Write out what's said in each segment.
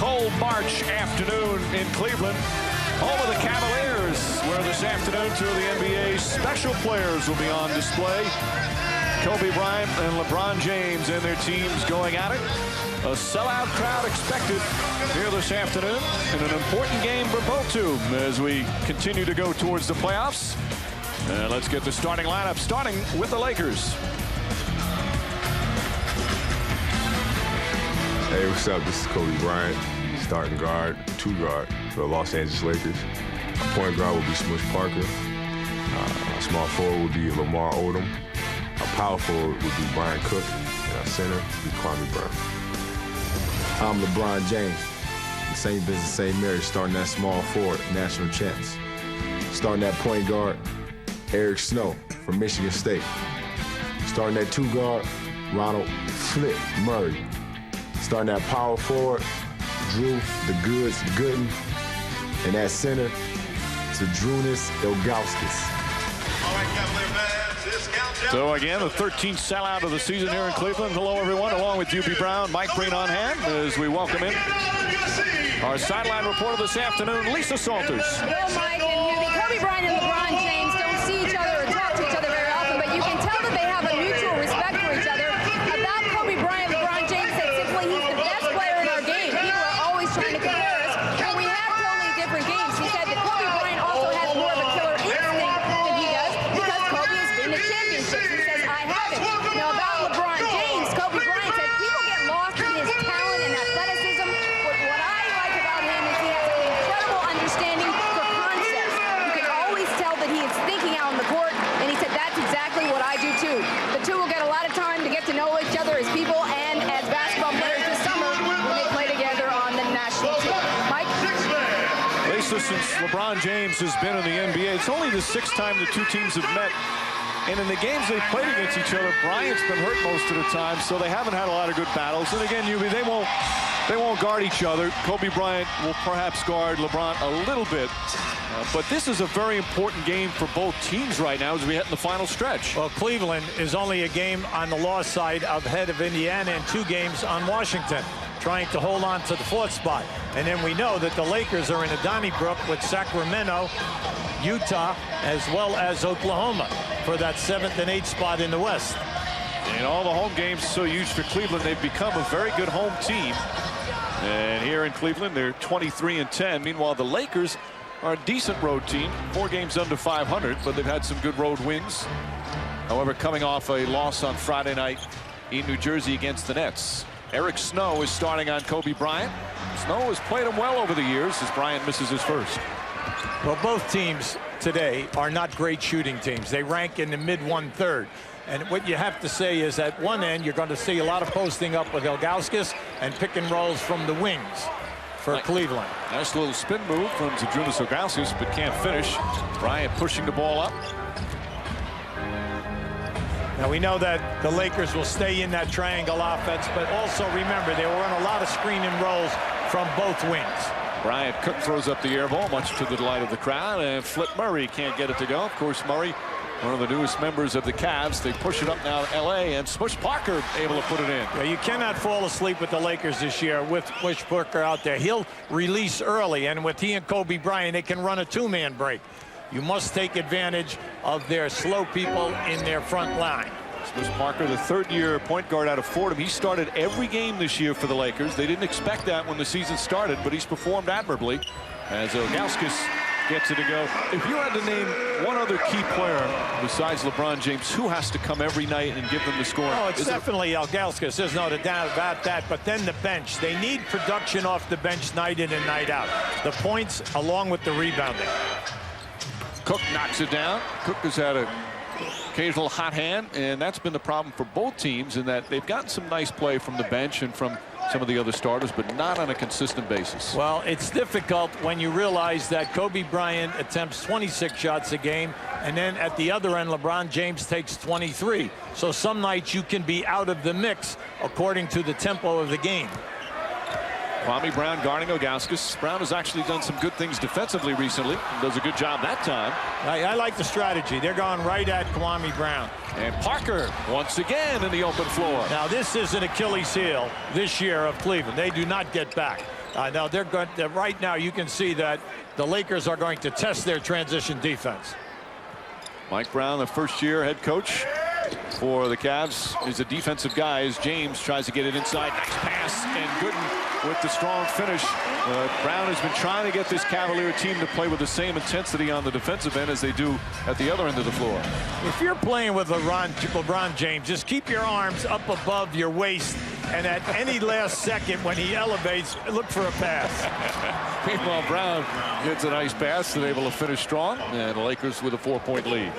cold March afternoon in Cleveland, home of the Cavaliers, where this afternoon two of the NBA's special players will be on display. Kobe Bryant and LeBron James and their teams going at it. A sellout crowd expected here this afternoon, and an important game for both teams as we continue to go towards the playoffs. And let's get the starting lineup, starting with the Lakers. Hey, what's up? This is Kobe Bryant, starting guard, two guard for the Los Angeles Lakers. Point guard will be Smush Parker. Small forward will be Lamar Odom. Our power forward would be Bryant Cook. And our center would be Kwame Brown. I'm LeBron James. The same business, same marriage, starting that small forward, national champs. Starting that point guard, Eric Snow from Michigan State. Starting that two guard, Ronald Flip Murray. Starting that power forward, Drew the Goods Gooden. And that center, Zydrunas Ilgauskas. So again, the 13th sellout of the season here in Cleveland. Hello, everyone. Along with UB Brown, Mike Breen on hand as we welcome in our sideline reporter this afternoon, Lisa Salters. Hello, Mike and UB. Kobe Bryant and LeBron James don't see each other or talk to each other very often, but you can tell that they have a mutual respect for each other. About Kobe Bryant, LeBron James said simply he's the best player in our game. People are always trying to compare us, but we have totally different games. He said that Kobe Bryant also has more of a killer instinct than he does because Kobe has been to championships. He says, I haven't. Now, about LeBron James, Kobe Bryant said people get lost in his talent and athleticism, but what I like about him is he has an incredible understanding for concepts. You can always tell that he is thinking out on the court, and he said that's exactly what I do too. The two will get a lot of time to get to know each other as people and as basketball players this summer when they play together on the national team. Mike? Lisa, since LeBron James has been in the NBA, it's only the 6th time the two teams have met. And in the games they've played against each other, Bryant's been hurt most of the time, so they haven't had a lot of good battles. And again, UB, they won't guard each other. Kobe Bryant will perhaps guard LeBron a little bit. But this is a very important game for both teams right now as we head in the final stretch. Well, Cleveland is only a game on the loss side ahead of Indiana and 2 games on Washington, trying to hold on to the 4th spot. And then we know that the Lakers are in a Donnybrook with Sacramento, Utah, as well as Oklahoma for that 7th and 8th spot in the West. And all the home games so huge for Cleveland. They've become a very good home team. And here in Cleveland, they're 23-10. Meanwhile, the Lakers are a decent road team, 4 games under 500, but they've had some good road wins. However, coming off a loss on Friday night in New Jersey against the Nets. Eric Snow is starting on Kobe Bryant. Snow has played him well over the years as Bryant misses his first. Well, both teams today are not great shooting teams. They rank in the mid-1/3. And what you have to say is at one end, you're going to see a lot of posting up with Ilgauskas and pick and rolls from the wings for Cleveland. Nice little spin move from Zydrunas Ilgauskas, but can't finish. Bryant pushing the ball up. Now we know that the Lakers will stay in that triangle offense, but also remember they will run a lot of screen and rolls from both wings. Bryant Cook throws up the air ball, much to the delight of the crowd, and Flip Murray can't get it to go. Of course, Murray, one of the newest members of the Cavs. They push it up now to L.A., and Smush Parker able to put it in. Yeah, you cannot fall asleep with the Lakers this year with Smush Parker out there. He'll release early, and with he and Kobe Bryant, they can run a 2-man break. You must take advantage of their slow people in their front line. Smush Parker, the 3rd-year point guard out of Fordham. He started every game this year for the Lakers. They didn't expect that when the season started, but he's performed admirably as Ilgauskas gets it to go. If you had to name one other key player besides LeBron James, who has to come every night and give them the score? Oh, it's definitely Ilgauskas. There's no doubt about that. But then the bench. They need production off the bench night in and night out. The points along with the rebounding. Cook knocks it down. Cook has had a occasional hot hand, and that's been the problem for both teams in that they've gotten some nice play from the bench and from some of the other starters, but not on a consistent basis. Well, it's difficult when you realize that Kobe Bryant attempts 26 shots a game, and then at the other end, LeBron James takes 23. So some nights you can be out of the mix according to the tempo of the game. Kwame Brown guarding Ilgauskas. Brown has actually done some good things defensively recently. Does a good job that time. I like the strategy. They're going right at Kwame Brown. And Parker once again in the open floor. Now this is an Achilles heel this year of Cleveland. They do not get back. Now they're going to, right now you can see that the Lakers are going to test their transition defense. Mike Brown, the first-year head coach for the Cavs, is a defensive guy as James tries to get it inside. Nice pass, and Gooden with the strong finish. Brown has been trying to get this Cavalier team to play with the same intensity on the defensive end as they do at the other end of the floor. If you're playing with LeBron James, just keep your arms up above your waist, and at any last second when he elevates, look for a pass. Meanwhile, Brown gets a nice pass and able to finish strong, and the Lakers with a 4-point lead.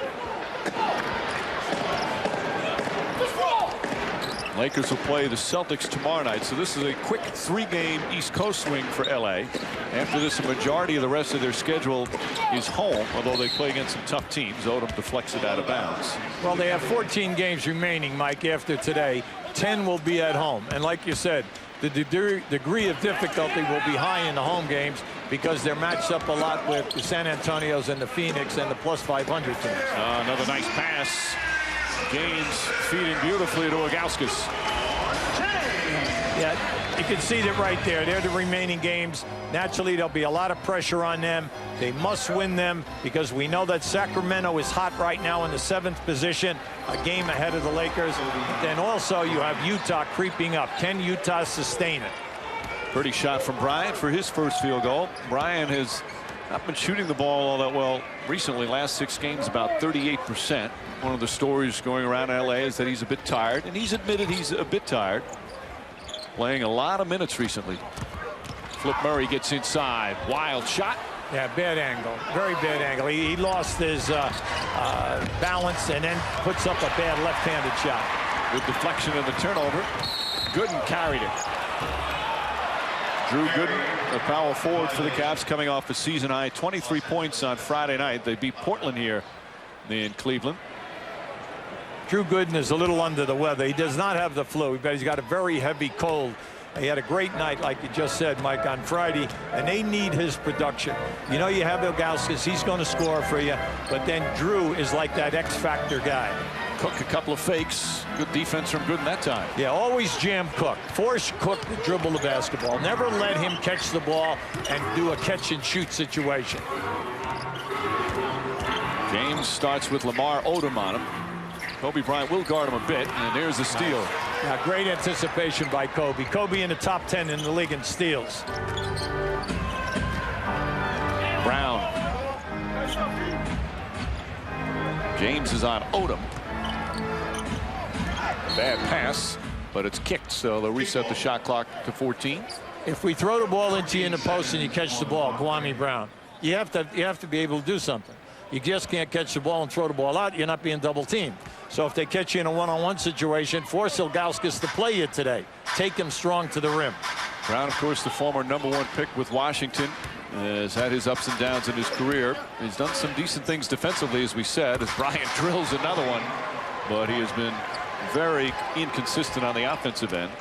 Lakers will play the Celtics tomorrow night, so this is a quick 3-game East Coast swing for LA. After this, a majority of the rest of their schedule is home, although they play against some tough teams. Odom deflects it out of bounds. Well, they have 14 games remaining, Mike, after today. 10 will be at home, and like you said, the degree of difficulty will be high in the home games because they're matched up a lot with the San Antonios and the Phoenix and the plus 500 teams. Another nice pass. James feeding beautifully to Ilgauskas. Yeah, you can see that right there. They're the remaining games. Naturally, there'll be a lot of pressure on them. They must win them because we know that Sacramento is hot right now in the 7th position, a game ahead of the Lakers. Then also you have Utah creeping up. Can Utah sustain it? Pretty shot from Bryant for his first field goal. Bryant has not been shooting the ball all that well recently. Last 6 games, about 38%. One of the stories going around LA is that he's a bit tired, and he's admitted he's a bit tired. Playing a lot of minutes recently. Flip Murray gets inside. Wild shot. Yeah, bad angle. Very bad angle. He lost his balance and then puts up a bad left-handed shot. With deflection and the turnover. Gooden carried it. Drew Gooden, a power forward for the Cavs, coming off a season high 23 points on Friday night. They beat Portland here in Cleveland. Drew Gooden is a little under the weather. He does not have the flu, but he's got a very heavy cold. He had a great night, like you just said, Mike, on Friday, and they need his production. You know, you have Ilgauskas, he's going to score for you, but then Drew is like that X-factor guy. Cook a couple of fakes. Good defense from Gooden that time. Yeah, always jam Cook. Force Cook to dribble the basketball. Never let him catch the ball and do a catch-and-shoot situation. James starts with Lamar Odom on him. Kobe Bryant will guard him a bit, and there's the steal. Yeah, great anticipation by Kobe. Kobe in the top 10 in the league in steals. Brown. James is on Odom. Bad pass, but it's kicked, so they'll reset the shot clock to 14. If we throw the ball into you in the post and you catch the ball, Kwame Brown, you have to be able to do something. You just can't catch the ball and throw the ball out. You're not being double teamed. So if they catch you in a one-on-one situation, force Ilgauskas to play you today. Take him strong to the rim. Brown, of course, the former #1 pick with Washington, has had his ups and downs in his career. He's done some decent things defensively, as we said, as Bryant drills another one. But he has been very inconsistent on the offensive end.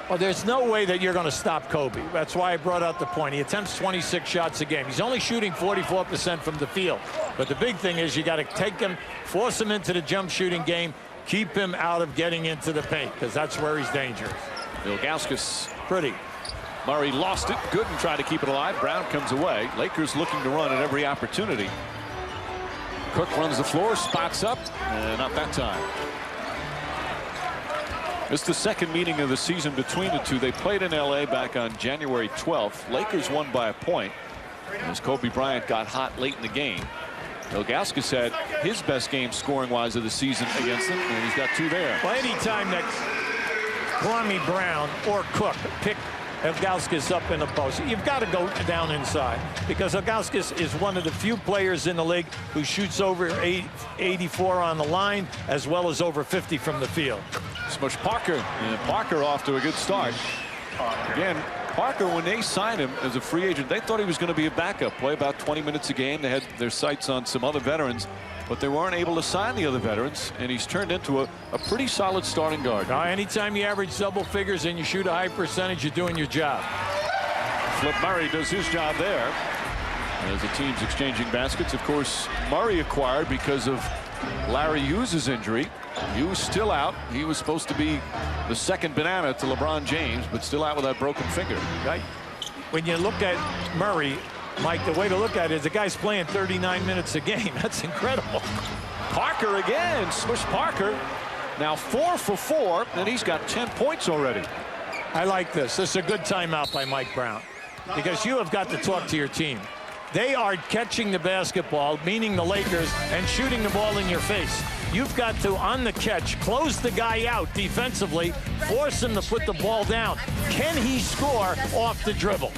Well, there's no way that you're going to stop Kobe. That's why I brought out the point. He attempts 26 shots a game. He's only shooting 44% from the field. But the big thing is you got to take him, force him into the jump shooting game, keep him out of getting into the paint, because that's where he's dangerous. Ilgauskas Pretty. Murray lost it. Gooden tried to keep it alive. Brown comes away. Lakers looking to run at every opportunity. Cook runs the floor, spots up, and not that time. It's the second meeting of the season between the two. They played in LA back on January 12th. Lakers won by a point as Kobe Bryant got hot late in the game. Ilgauskas had his best game scoring wise of the season against them, and he's got 2 there. Well, anytime that Kwame Brown or Cook pick Ilgauskas up in the post, you've got to go down inside, because Ilgauskas is one of the few players in the league who shoots over 84 on the line, as well as over 50 from the field. Smush Parker, and Parker off to a good start. Again, Parker, when they signed him as a free agent, they thought he was going to be a backup, play about 20 minutes a game. They had their sights on some other veterans, but they weren't able to sign the other veterans, and he's turned into a pretty solid starting guard. Anytime you average double figures and you shoot a high percentage, you're doing your job. Flip Murray does his job there as the team's exchanging baskets. Of course, Murray acquired because of Larry Hughes' injury. Hughes still out. He was supposed to be the second banana to LeBron James, but still out with that broken finger. Right. when you look at Murray, Mike, the way to look at it is the guy's playing 39 minutes a game. That's incredible. Parker again, Smush Parker. Now 4 for 4, and he's got 10 points already. I like this. This is a good timeout by Mike Brown, because you have got to talk to your team. They are catching the basketball, meaning the Lakers, and shooting the ball in your face. You've got to, on the catch, close the guy out defensively, force him to put the ball down. Can he score off the dribble?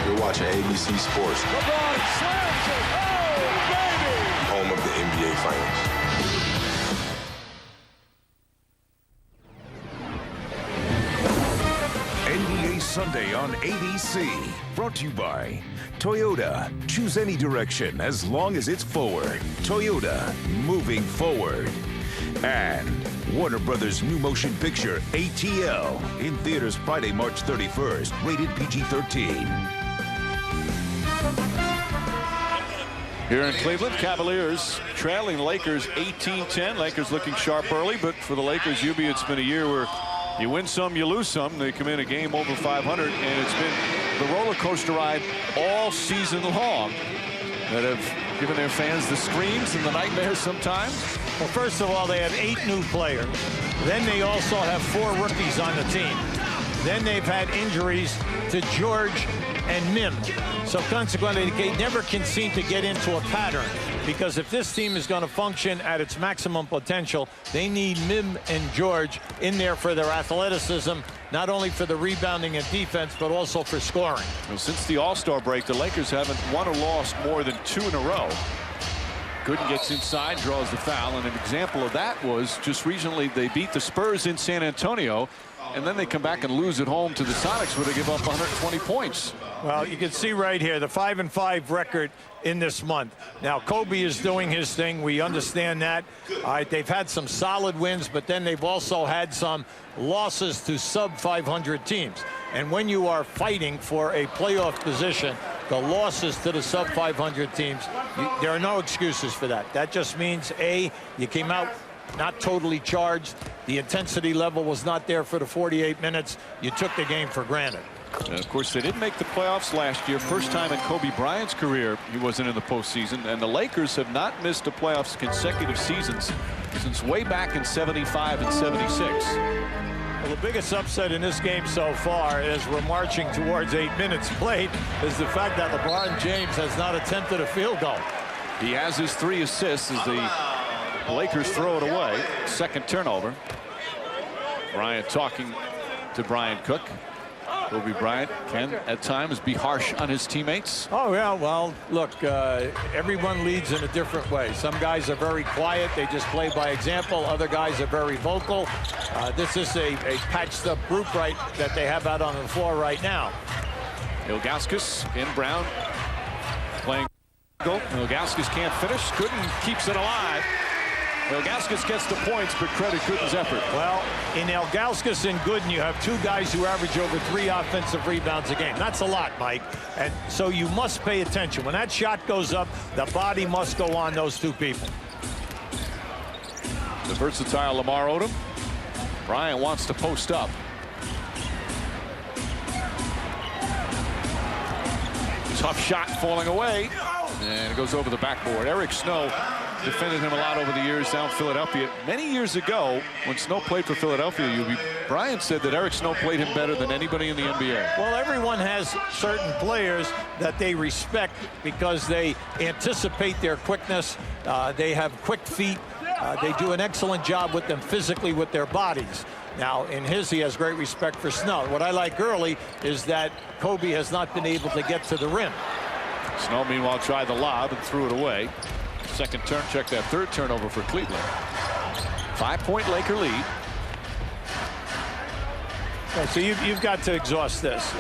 You're watching ABC Sports. LeBron slams it. Oh, baby! Home of the NBA Finals. NBA Sunday on ABC. Brought to you by Toyota. Choose any direction as long as it's forward. Toyota, moving forward. And Warner Brothers' new motion picture, ATL, in theaters Friday, March 31st. Rated PG-13. Here in Cleveland, Cavaliers trailing Lakers 18-10. Lakers looking sharp early, but for the Lakers, Yubi, it's been a year where you win some, you lose some. They come in a game over 500, and it's been the roller coaster ride all season long that have given their fans the screams and the nightmares sometimes. Well, first of all, they have 8 new players. Then they also have 4 rookies on the team. Then they've had injuries to George and Mim. So consequently, they never can seem to get into a pattern, because if this team is going to function at its maximum potential, they need Mim and George in there for their athleticism, not only for the rebounding and defense, but also for scoring. Well, since the All-Star break, the Lakers haven't won or lost more than 2 in a row. Gooden gets inside, draws the foul, and an example of that was just recently they beat the Spurs in San Antonio, and then they come back and lose at home to the Sonics, where they give up 120 points. Well, you can see right here the 5-5 record in this month. Now, Kobe is doing his thing. We understand that. They've had some solid wins, but then they've also had some losses to sub-500 teams. And when you are fighting for a playoff position, the losses to the sub-500 teams, there are no excuses for that. That just means, A, you came out not totally charged. The intensity level was not there for the 48 minutes. You took the game for granted. And of course, they didn't make the playoffs last year. First time in Kobe Bryant's career he wasn't in the postseason. And the Lakers have not missed the playoffs consecutive seasons since way back in 75 and 76. Well, the biggest upset in this game so far, as we're marching towards 8 minutes played, is the fact that LeBron James has not attempted a field goal. He has his 3 assists as the Lakers throw it away. Second turnover. Bryant talking to Brian Cook. Kobe Bryant can at times be harsh on his teammates. Oh, yeah, well, look, everyone leads in a different way. Some guys are very quiet. They just play by example. Other guys are very vocal. This is a patched up group that they have out on the floor right now. Ilgauskas in Brown playing. Ilgauskas can't finish. Gooden keeps it alive. Ilgauskas gets the points, but credit Gooden's effort. Well, in Ilgauskas and Gooden, you have 2 guys who average over 3 offensive rebounds a game. That's a lot, Mike. And so you must pay attention. When that shot goes up, the body must go on those 2 people. The versatile Lamar Odom. Bryant wants to post up. Tough shot falling away. And it goes over the backboard. Eric Snow defended him a lot over the years down Philadelphia. Many years ago, when Snow played for Philadelphia, Bryant said that Eric Snow played him better than anybody in the NBA. Well, everyone has certain players that they respect because they anticipate their quickness. They have quick feet. They do an excellent job with them physically with their bodies. Now, in his, he has great respect for Snow. What I like early is that Kobe has not been able to get to the rim. Snow, meanwhile, tried the lob and threw it away. Second turn, check that 3rd turnover for Cleveland. 5-point Laker lead. So you've got to exhaust this.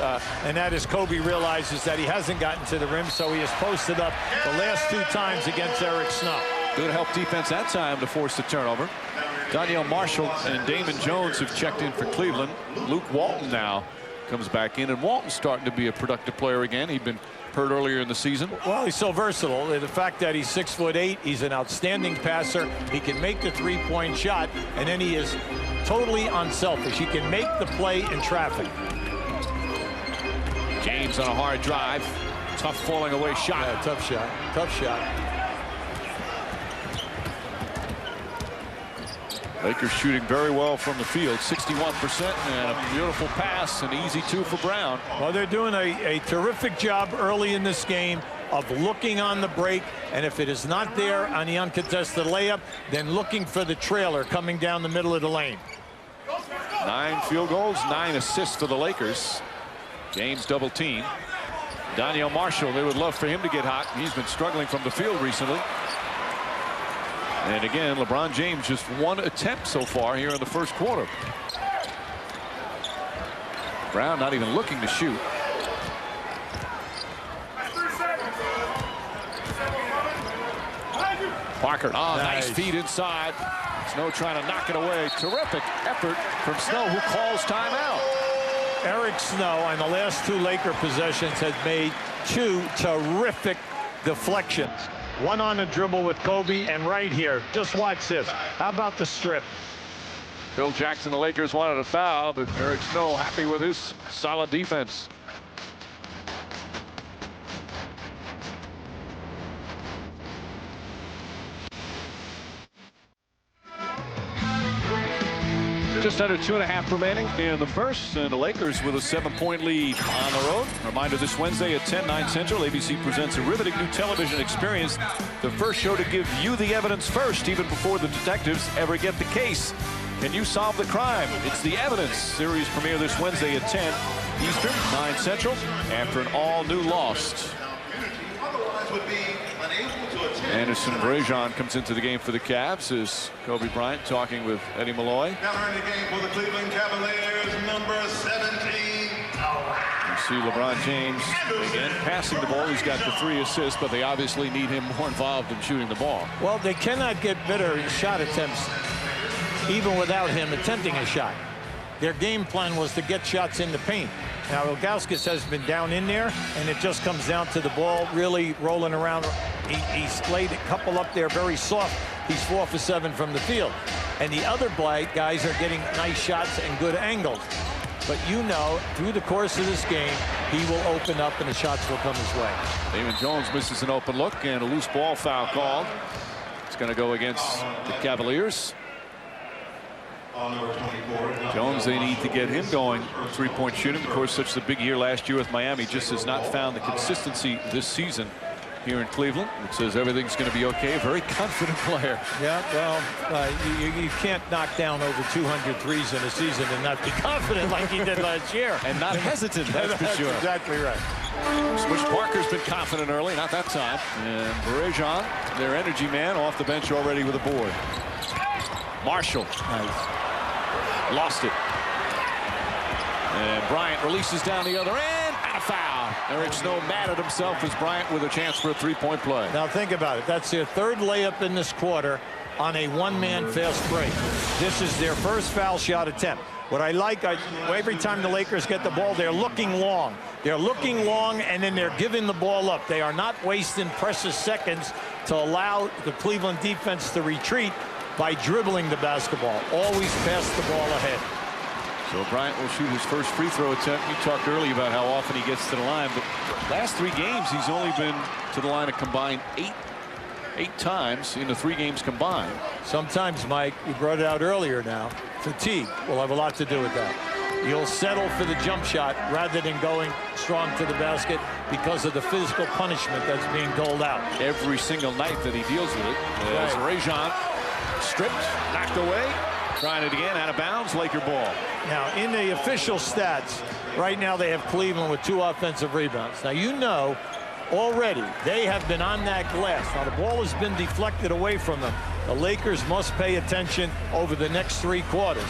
And that is Kobe realizes that he hasn't gotten to the rim, so he has posted up the last 2 times against Eric Snow. Good help defense that time to force the turnover. Danielle Marshall and Damon Jones have checked in for Cleveland. Luke Walton now comes back in, and Walton's starting to be a productive player again. He'd been hurt earlier in the season. Well, he's so versatile. The fact that he's 6'8", he's an outstanding passer. He can make the 3-point shot, and then he is totally unselfish. He can make the play in traffic. James on a hard drive. Tough falling away shot. Yeah, tough shot. Tough shot. Lakers shooting very well from the field, 61%, and a beautiful pass, an easy 2 for Brown. Well, they're doing a terrific job early in this game of looking on the break, and if it is not there on the uncontested layup, then looking for the trailer coming down the middle of the lane. 9 field goals, 9 assists for the Lakers. James double team. Daniel Marshall, they would love for him to get hot. He's been struggling from the field recently. And again, LeBron James just 1 attempt so far here in the first quarter. Brown not even looking to shoot. Parker, nice feed inside. Snow trying to knock it away. Terrific effort from Snow, who calls timeout. Eric Snow on the last 2 Laker possessions has made 2 terrific deflections. One on the dribble with Kobe, and right here, just watch this. How about the strip? Phil Jackson, the Lakers wanted a foul, but Eric Snow happy with his solid defense. Just under 2.5 remaining in the first, and the Lakers with a 7-point lead on the road. Reminder, this Wednesday at 10, 9 Central, ABC presents a riveting new television experience. The first show to give you the evidence first, even before the detectives ever get the case. Can you solve the crime? It's The Evidence. Series premiere this Wednesday at 10 Eastern, 9 Central, after an all-new Lost. Anderson Bryant comes into the game for the Cavs as Kobe Bryant talking with Eddie Malloy. Now in the game for the Cleveland Cavaliers, number 17. You see LeBron James again passing the ball. He's got the 3 assists, but they obviously need him more involved in shooting the ball. Well, they cannot get better shot attempts even without him attempting a shot. Their game plan was to get shots in the paint. Now, Ilgauskas has been down in there, and it just comes down to the ball really rolling around. He's laid a couple up there very soft. He's 4 for 7 from the field. And the other guys are getting nice shots and good angles. But you know, through the course of this game, he will open up and the shots will come his way. Damon Jones misses an open look and a loose ball foul called. It's going to go against the Cavaliers. Jones, they need to get him going. 3-point shooting. Of course, such a big year last year with Miami. Just has not found the consistency this season here in Cleveland. It says everything's going to be okay. A very confident player. Yeah, well, you can't knock down over 200 threes in a season and not be confident like he did last year. And not hesitant, that's for sure. Exactly right. Switch Parker's been confident early, not that time. And Bryant, their energy man, off the bench already with a board. Marshall. Nice. Lost it. And Bryant releases down the other end. And a foul. Eric Snow mad at himself as Bryant with a chance for a 3-point play. Now think about it. That's their 3rd layup in this quarter on a 1-man fast break. This is their first foul shot attempt. What I like, every time the Lakers get the ball, they're looking long. They're looking long, and then they're giving the ball up. They are not wasting precious seconds to allow the Cleveland defense to retreat by dribbling the basketball. Always pass the ball ahead. So Bryant will shoot his first free throw attempt. You talked earlier about how often he gets to the line, but last 3 games he's only been to the line a combined 8 times in the 3 games combined. Sometimes, Mike, you brought it out earlier now, fatigue will have a lot to do with that. You'll settle for the jump shot rather than going strong to the basket because of the physical punishment that's being doled out. Every single night that he deals with it. As Bryant stripped, knocked away, trying it again, out of bounds, Laker ball. Now, in the official stats, right now they have Cleveland with 2 offensive rebounds. Now, you know, already they have been on that glass. Now, the ball has been deflected away from them. The Lakers must pay attention over the next 3 quarters.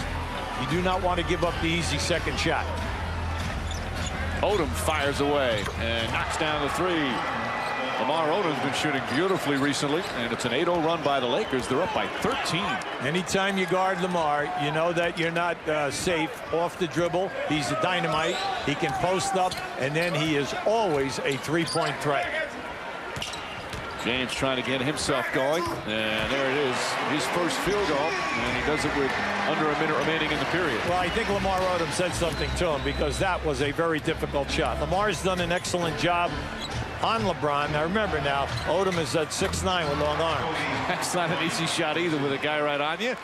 You do not want to give up the easy second shot. Odom fires away and knocks down the 3. Lamar Odom's been shooting beautifully recently, and it's an 8-0 run by the Lakers. They're up by 13. Anytime you guard Lamar, you know that you're not safe off the dribble. He's a dynamite. He can post up, and then he is always a 3-point threat. James trying to get himself going, and there it is, his first field goal, and he does it with under a minute remaining in the period. Well, I think Lamar Odom said something to him, because that was a very difficult shot. Lamar's done an excellent job on LeBron. Now remember, now Odom is at 6'9" with long arms. That's not an easy shot either, with a guy right on you,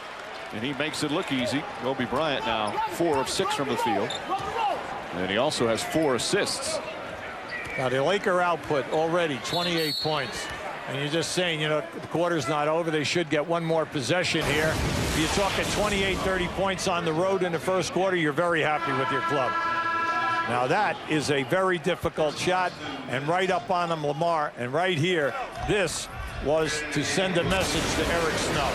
and he makes it look easy. Kobe Bryant now 4 of 6 from the field, and he also has 4 assists. Now the Laker output already 28 points. And you're just saying, you know, the quarter's not over. They should get one more possession here. If you're talking 28, 30 points on the road in the first quarter, you're very happy with your club. Now that is a very difficult shot, and right up on him, Lamar. And right here, this was to send a message to Eric Snow.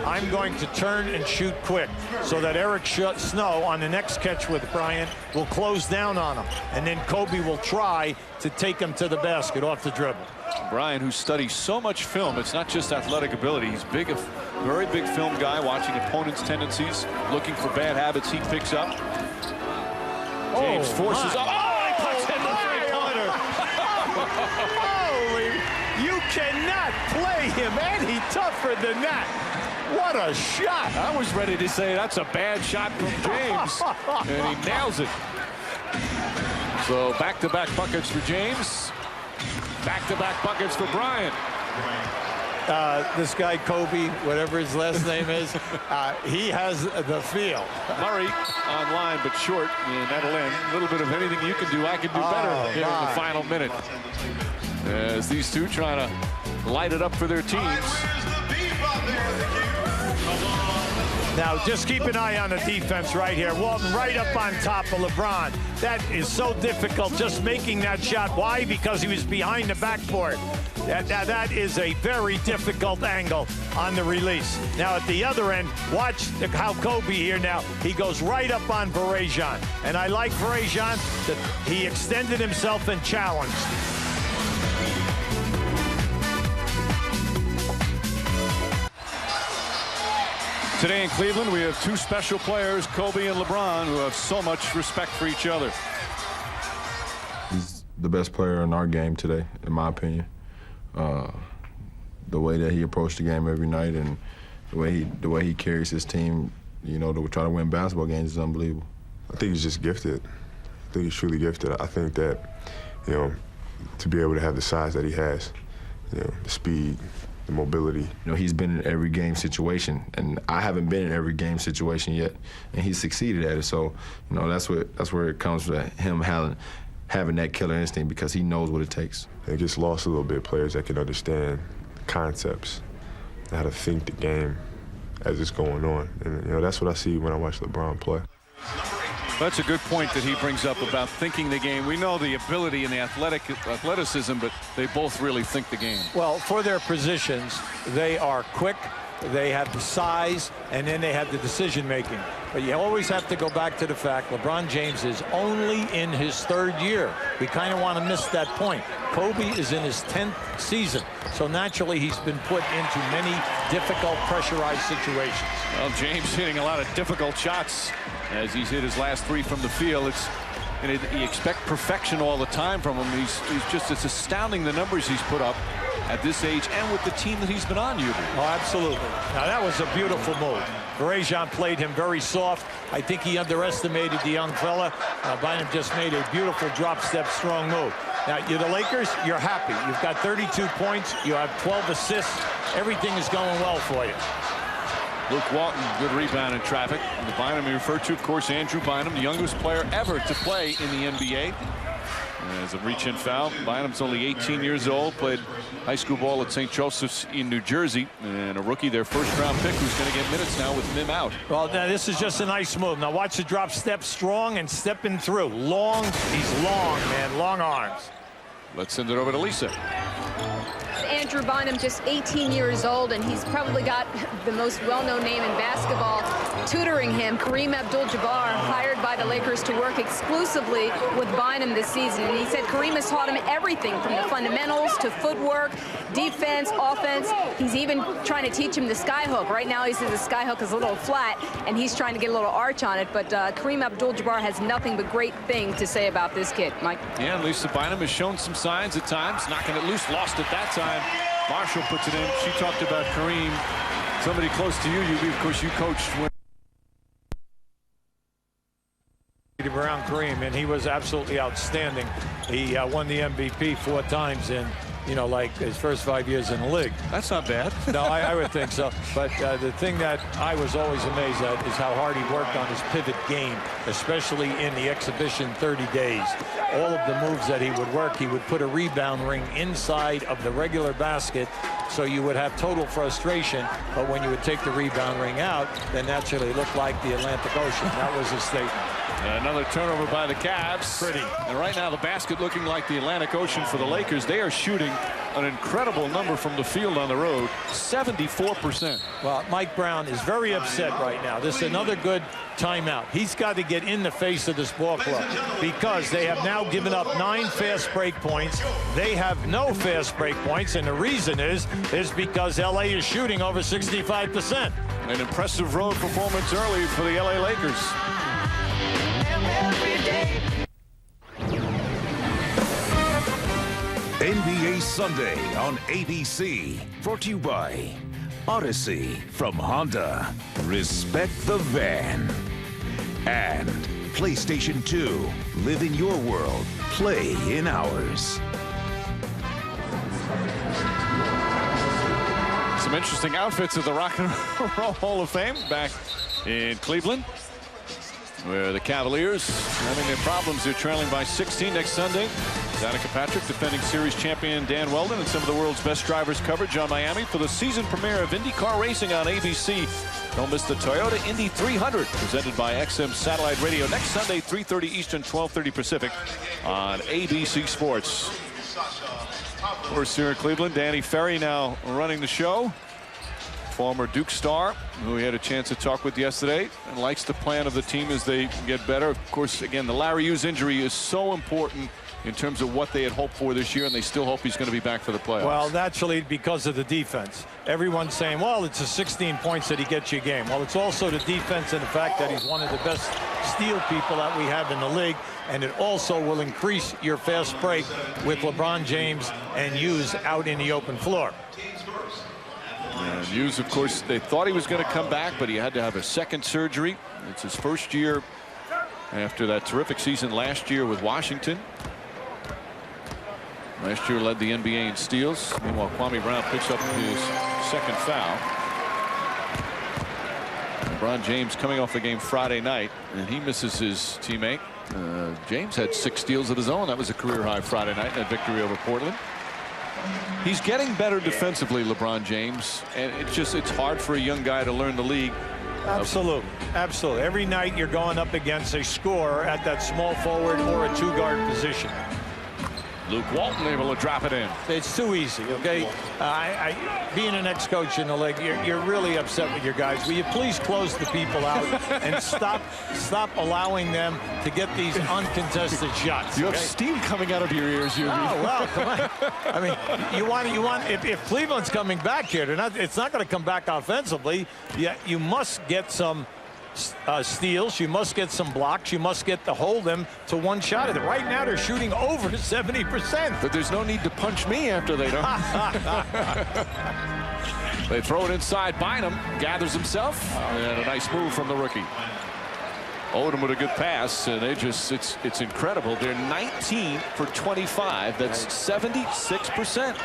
I'm going to turn and shoot quick, so that Eric Snow on the next catch with Bryant will close down on him. And then Kobe will try to take him to the basket off the dribble. Bryant, who studies so much film, it's not just athletic ability. He's big, a very big film guy, watching opponents' tendencies, looking for bad habits he picks up. James forces up. Oh, he puts in the three-pointer. Holy, you cannot play him any tougher than that. What a shot. I was ready to say that's a bad shot from James, and he nails it. So back-to-back buckets for James. Back-to-back buckets for Bryant. This guy, Kobe, whatever his last name is, he has the feel. Murray on line, but short, and that'll end. A little bit of anything you can do, I can do better here in the final minute. As these two trying to light it up for their teams. Now, just keep an eye on the defense right here. Walton right up on top of LeBron. That is so difficult, just making that shot. Why? Because he was behind the backboard. That is a very difficult angle on the release. Now, at the other end, watch how Kobe here now. He goes right up on Bryant. And I like Bryant that he extended himself and challenged. Today in Cleveland, we have two special players, Kobe and LeBron, who have so much respect for each other. He's the best player in our game today, in my opinion. The way that he approached the game every night, and the way he carries his team, you know, to try to win basketball games is unbelievable. I think he's just gifted. I think he's truly gifted. I think that, you know, to be able to have the size that he has, you know, the speed, the mobility. You know, he's been in every game situation, and I haven't been in every game situation yet, and he's succeeded at it. So, you know, that's where it comes to him having that killer instinct, because he knows what it takes. It gets lost a little bit, players that can understand the concepts, how to think the game as it's going on. And, you know, that's what I see when I watch LeBron play. That's a good point that he brings up about thinking the game. We know the ability and the athleticism, but they both really think the game. Well, for their positions, they are quick, they have the size, and then they have the decision-making. But you always have to go back to the fact LeBron James is only in his 3rd year. We kind of want to miss that point. Kobe is in his 10th season, so naturally he's been put into many difficult, pressurized situations. Well, James hitting a lot of difficult shots as he's hit his last 3 from the field. You expect perfection all the time from him. It's astounding the numbers he's put up at this age and with the team that he's been on, Uber. Oh, absolutely. Now, that was a beautiful move. Bryant played him very soft. I think he underestimated the young fella. Bynum just made a beautiful drop-step, strong move. Now, you're the Lakers, you're happy. You've got 32 points. You have 12 assists. Everything is going well for you. Luke Walton, good rebound in traffic. And the Bynum you referred to, of course, Andrew Bynum, the youngest player ever to play in the NBA. As a reach-in foul. Bynum's only 18 years old, played high school ball at St. Joseph's in New Jersey, and a rookie, their first-round pick, who's going to get minutes now with Mim out. Well, now this is just a nice move. Now watch the drop step, strong and stepping through. Long, he's long, man, long arms. Let's send it over to Lisa. Andrew Bynum, just 18 years old, and he's probably got the most well-known name in basketball tutoring him. Kareem Abdul-Jabbar, hired by the Lakers to work exclusively with Bynum this season. And he said Kareem has taught him everything from the fundamentals to footwork, defense, offense. He's even trying to teach him the skyhook. Right now he says the skyhook is a little flat, and he's trying to get a little arch on it. But Kareem Abdul-Jabbar has nothing but great things to say about this kid. Mike? Yeah, and Lisa Bynum has shown some signs at times, knocking it loose, lost it that time. Marshall puts it in. She talked about Kareem. Somebody close to you. Of course, you coached when around Kareem, and he was absolutely outstanding. He won the MVP 4 times in, like his first 5 years in the league. That's not bad. No, I would think so. But the thing that I was always amazed at is how hard he worked on his pivot game, especially in the exhibition 30 days. All of the moves that he would work, he would put a rebound ring inside of the regular basket, so you would have total frustration. But when you would take the rebound ring out, then naturally it looked like the Atlantic Ocean. That was his statement. Another turnover by the Cavs. Pretty. And right now the basket looking like the Atlantic Ocean for the Lakers. They are shooting an incredible number from the field on the road, 74%. Well, Mike Brown is very upset right now. This is another good timeout. He's got to get in the face of this ball club because they have now given up 9 fast break points. They have no fast break points, and the reason is because LA is shooting over 65%. An impressive road performance early for the LA Lakers. NBA Sunday on ABC. Brought to you by Odyssey from Honda. Respect the van. And PlayStation 2. Live in your world. Play in ours. Some interesting outfits at the Rock and Roll Hall of Fame back in Cleveland, where the Cavaliers having their problems. They're trailing by 16 next Sunday. Danica Patrick defending series champion Dan Weldon and some of the world's best drivers coverage on Miami for the season premiere of IndyCar racing on ABC. Don't miss the Toyota Indy 300 presented by XM Satellite Radio next Sunday, 3:30 Eastern, 12:30 Pacific on ABC Sports. Of course, here in Cleveland, Danny Ferry now running the show. Former Duke star, who we had a chance to talk with yesterday, and likes the plan of the team as they get better. Of course, again, the Larry Hughes injury is so important in terms of what they had hoped for this year, and they still hope he's going to be back for the playoffs. Well, naturally, because of the defense. Everyone's saying, well, it's the 16 points that he gets you a game. Well, it's also the defense and the fact that he's one of the best steal people that we have in the league, and it also will increase your fast break with LeBron James and Hughes out in the open floor. And Hughes, of course, they thought he was going to come back, but he had to have a second surgery. It's his first year after that terrific season last year with Washington. Last year led the NBA in steals. Meanwhile, Kwame Brown picks up his second foul. LeBron James coming off a game Friday night, and he misses his teammate. James had 6 steals of his own. That was a career high Friday night in that victory over Portland. He's getting better defensively, LeBron James, and it's hard for a young guy to learn the league. Absolutely. Absolutely. Every night you're going up against a scorer at that small forward or a 2-guard position. Luke Walton able to drop it in. It's too easy, okay? Being an ex-coach in the league, you're really upset with your guys. Will you please close the people out and stop allowing them to get these uncontested shots? You have steam coming out of your ears. Oh, well, come on. I mean, you want if Cleveland's coming back here, it's not going to come back offensively. You must get some steals, you must get some blocks, you must get to hold them to one shot of it. Right now they're shooting over 70%. But there's no need to punch me after they don't. They throw it inside. Bynum gathers himself, and a nice move from the rookie. Odom with a good pass, and it's incredible. They're 19 for 25. That's 76%.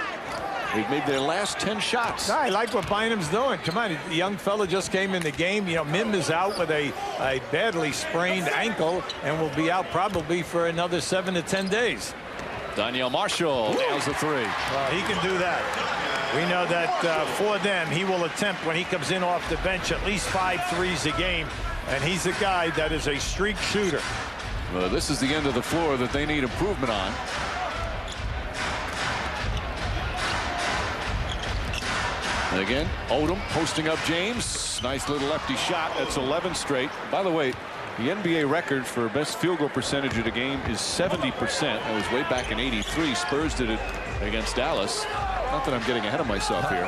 They've made their last 10 shots. I like what Bynum's doing. Come on, the young fella just came in the game. You know, Mim is out with a badly sprained ankle and will be out probably for another 7 to 10 days. Daniel Marshall nails the 3. Well, he can do that. We know that for them, he will attempt when he comes in off the bench at least 5 threes a game, and he's a guy that is a streak shooter. Well, this is the end of the floor that they need improvement on. And again, Odom posting up James. Nice little lefty shot. That's 11 straight. By the way, the NBA record for best field goal percentage of the game is 70%. That was way back in '83. Spurs did it against Dallas. Not that I'm getting ahead of myself here.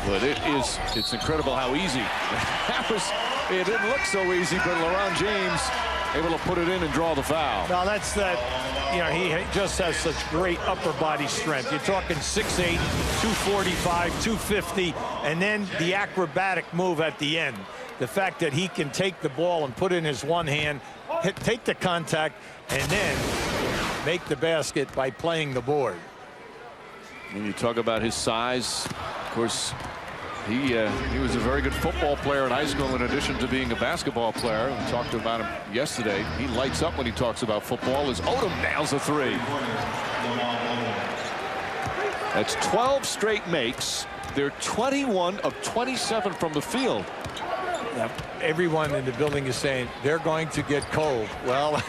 But it's incredible how easy. It didn't look so easy, but LeBron James able to put it in and draw the foul. Now that's that, you know, he just has such great upper body strength. You're talking 6'8", 245, 250, and then the acrobatic move at the end. The fact that he can take the ball and put it in his one hand, take the contact, and then make the basket by playing the board. When you talk about his size, of course, he was a very good football player in high school in addition to being a basketball player. We talked about him yesterday. He lights up when he talks about football as Odom nails a three. That's 12 straight makes. They're 21 of 27 from the field. Yep. Everyone in the building is saying they're going to get cold. Well,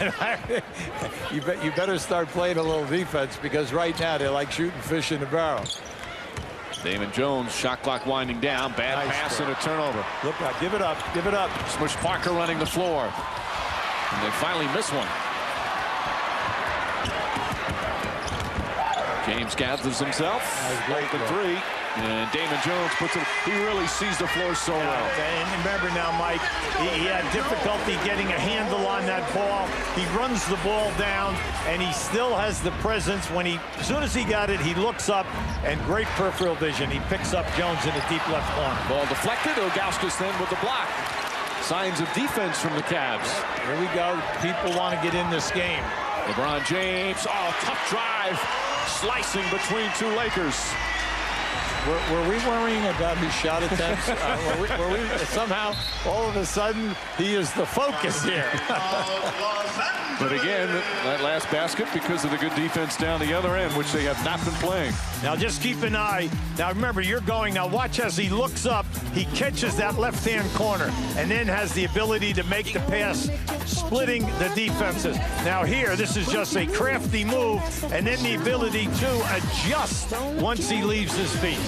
you better start playing a little defense, because right now they're like shooting fish in a barrel. Damon Jones, shot clock winding down. Bad Nice pass play. and a turnover. Look out, give it up, give it up. Smush Parker running the floor. And they finally miss one. James gathers himself. Great The three. And Damon Jones puts it. He really sees the floor so well. And remember now, Mike, he had difficulty getting a handle on that ball. He runs the ball down, and he still has the presence. As soon as he got it, he looks up, and great peripheral vision. He picks up Jones in the deep left corner. Ball deflected. Ilgauskas then with the block. Signs of defense from the Cavs. Here we go. People want to get in this game. LeBron James. Oh, tough drive. Slicing between two Lakers. Were we worrying about his shot attempts? Were we somehow, all of a sudden, he is the focus here. But again, that last basket because of the good defense down the other end, which they have not been playing. Now just keep an eye. Now remember, you're going. Now watch as he looks up. He catches that left-hand corner and then has the ability to make the pass, splitting the defenses. Now here, this is just a crafty move, and then the ability to adjust once he leaves his feet.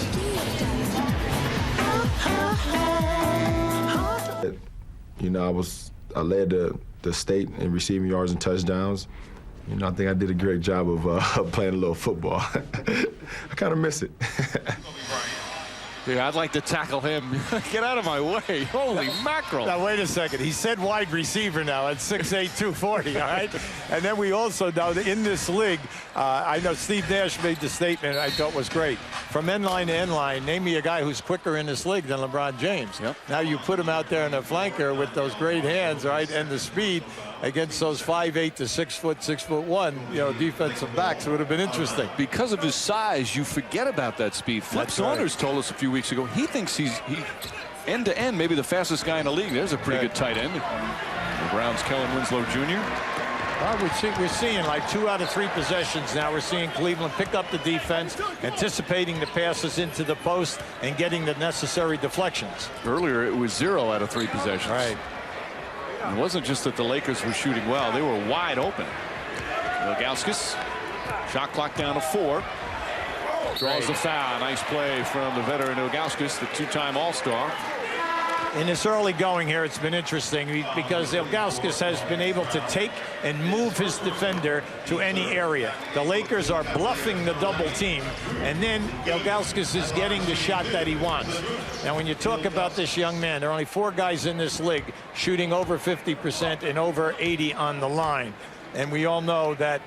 You know, I led the state in receiving yards and touchdowns. You know, I think I did a great job of playing a little football. I kind of miss it. Yeah, I'd like to tackle him. Get out of my way. Holy mackerel. Now, wait a second. He said wide receiver now at 6'8", 240, all right? And then we also know that in this league, I know Steve Nash made the statement I thought was great. From end line to end line, name me a guy who's quicker in this league than LeBron James. Yep. Now you put him out there in a flanker with those great hands, right, and the speed against those 5'8" to 6'1", you know, defensive backs. It would have been interesting. Because of his size, you forget about that speed. Flip That's Saunders right. told us a few weeks ago he thinks he's end to end, maybe the fastest guy in the league. There's a pretty good tight end. The Browns' Kellen Winslow Jr. Well, we're seeing like 2 out of 3 possessions now. We're seeing Cleveland pick up the defense, anticipating the passes into the post and getting the necessary deflections. Earlier, it was 0 out of 3 possessions. Right. It wasn't just that the Lakers were shooting well. They were wide open. Ilgauskas, shot clock down to 4. Draws the foul. Nice play from the veteran Ilgauskas, the 2-time All-Star. In this early going here, it's been interesting because Ilgauskas has been able to take and move his defender to any area. The Lakers are bluffing the double team, and then Ilgauskas is getting the shot that he wants. Now, when you talk about this young man, there are only 4 guys in this league shooting over 50% and over 80 on the line. And we all know that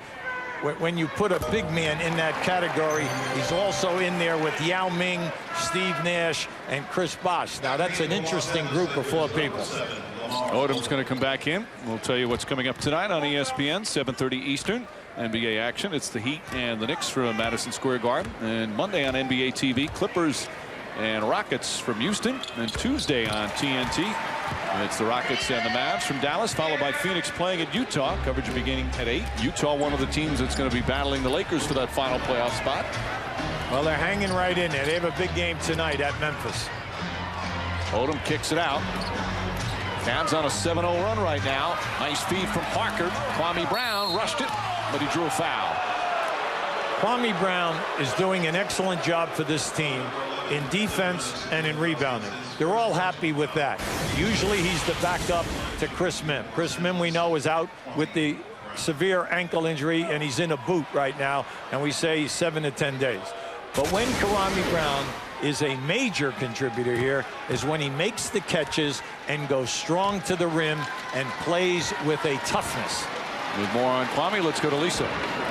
when you put a big man in that category, he's also in there with Yao Ming, Steve Nash, and Chris Bosh. Now, that's an interesting group of 4 people. Odom's going to come back in. We'll tell you what's coming up tonight on ESPN, 7:30 Eastern. NBA action. It's the Heat and the Knicks from Madison Square Garden. And Monday on NBA TV, Clippers and Rockets from Houston. And Tuesday on TNT, it's the Rockets and the Mavs from Dallas, followed by Phoenix playing at Utah. Coverage beginning at 8. Utah, one of the teams that's going to be battling the Lakers for that final playoff spot. Well, they're hanging right in there. They have a big game tonight at Memphis. Odom kicks it out. Cavs on a 7-0 run right now. Nice feed from Parker. Kwame Brown rushed it, but he drew a foul. Kwame Brown is doing an excellent job for this team in defense and in rebounding. They're all happy with that. Usually he's the backup to Chris Mihm. Chris Mihm, we know, is out with the severe ankle injury, and he's in a boot right now, and we say 7 to 10 days. But when Kwame Brown is a major contributor here is when he makes the catches and goes strong to the rim and plays with a toughness. With more on Kwame, let's go to Lisa.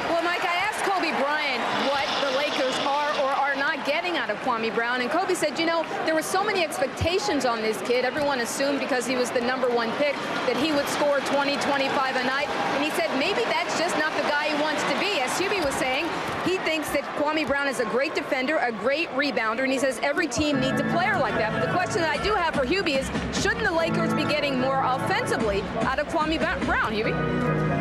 Well, Mike, I asked Kobe Bryant what the Lakers are or are not getting out of Kwame Brown, and Kobe said, you know, there were so many expectations on this kid. Everyone assumed because he was the #1 pick that he would score 20, 25 a night, and he said maybe that's just not the guy he wants to be. As Hubie was saying, he thinks that Kwame Brown is a great defender, a great rebounder, and he says every team needs a player like that. But the question that I do have for Hubie is, shouldn't the Lakers be getting more offensively out of Kwame Brown, Hubie?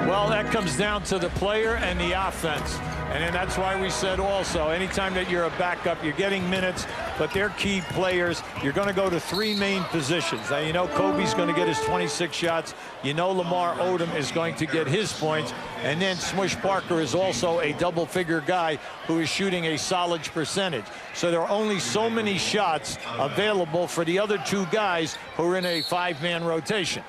Well, that comes down to the player and the offense. And then that's why we said also, anytime that you're a backup, you're getting minutes, but they're key players. You're going to go to 3 main positions. Now, you know Kobe's going to get his 26 shots. You know Lamar Odom is going to get his points. And then Smush Parker is also a double-figure guy who is shooting a solid percentage. So there are only so many shots available for the other 2 guys who are in a 5-man rotation.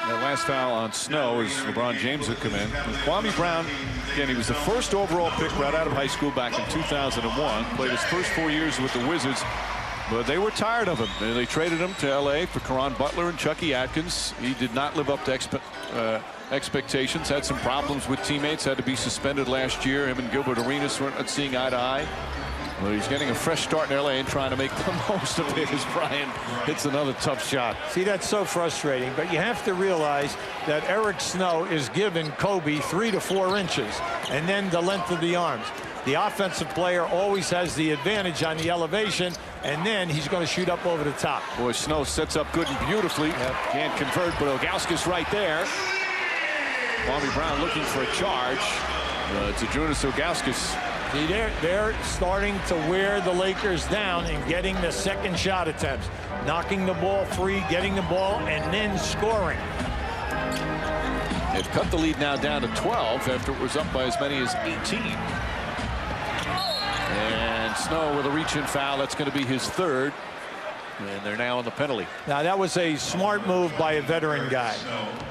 That last foul on Snow as LeBron James would come in. And Kwame Brown, again, he was the first overall pick right out of high school back in 2001. Played his first 4 years with the Wizards, but they were tired of him. And they traded him to L.A. for Caron Butler and Chucky Atkins. He did not live up to expectations. Had some problems with teammates. Had to be suspended last year. Him and Gilbert Arenas weren't seeing eye to eye. Well, he's getting a fresh start in L.A. and trying to make the most of it as Bryant hits another tough shot. See, that's so frustrating, but you have to realize that Eric Snow is giving Kobe 3 to 4 inches, and then the length of the arms. The offensive player always has the advantage on the elevation, and then he's going to shoot up over the top. Boy, Snow sets up good and beautifully. Yep. Can't convert, but Ilgauskas right there. Kwame Brown looking for a charge. Zydrunas Ilgauskas. See, they're starting to wear the Lakers down and getting the second shot attempts, knocking the ball free, getting the ball, and then scoring. They've cut the lead now down to 12 after it was up by as many as 18. And Snow with a reach-in foul. That's going to be his 3rd. And they're now on the penalty. Now, that was a smart move by a veteran guy.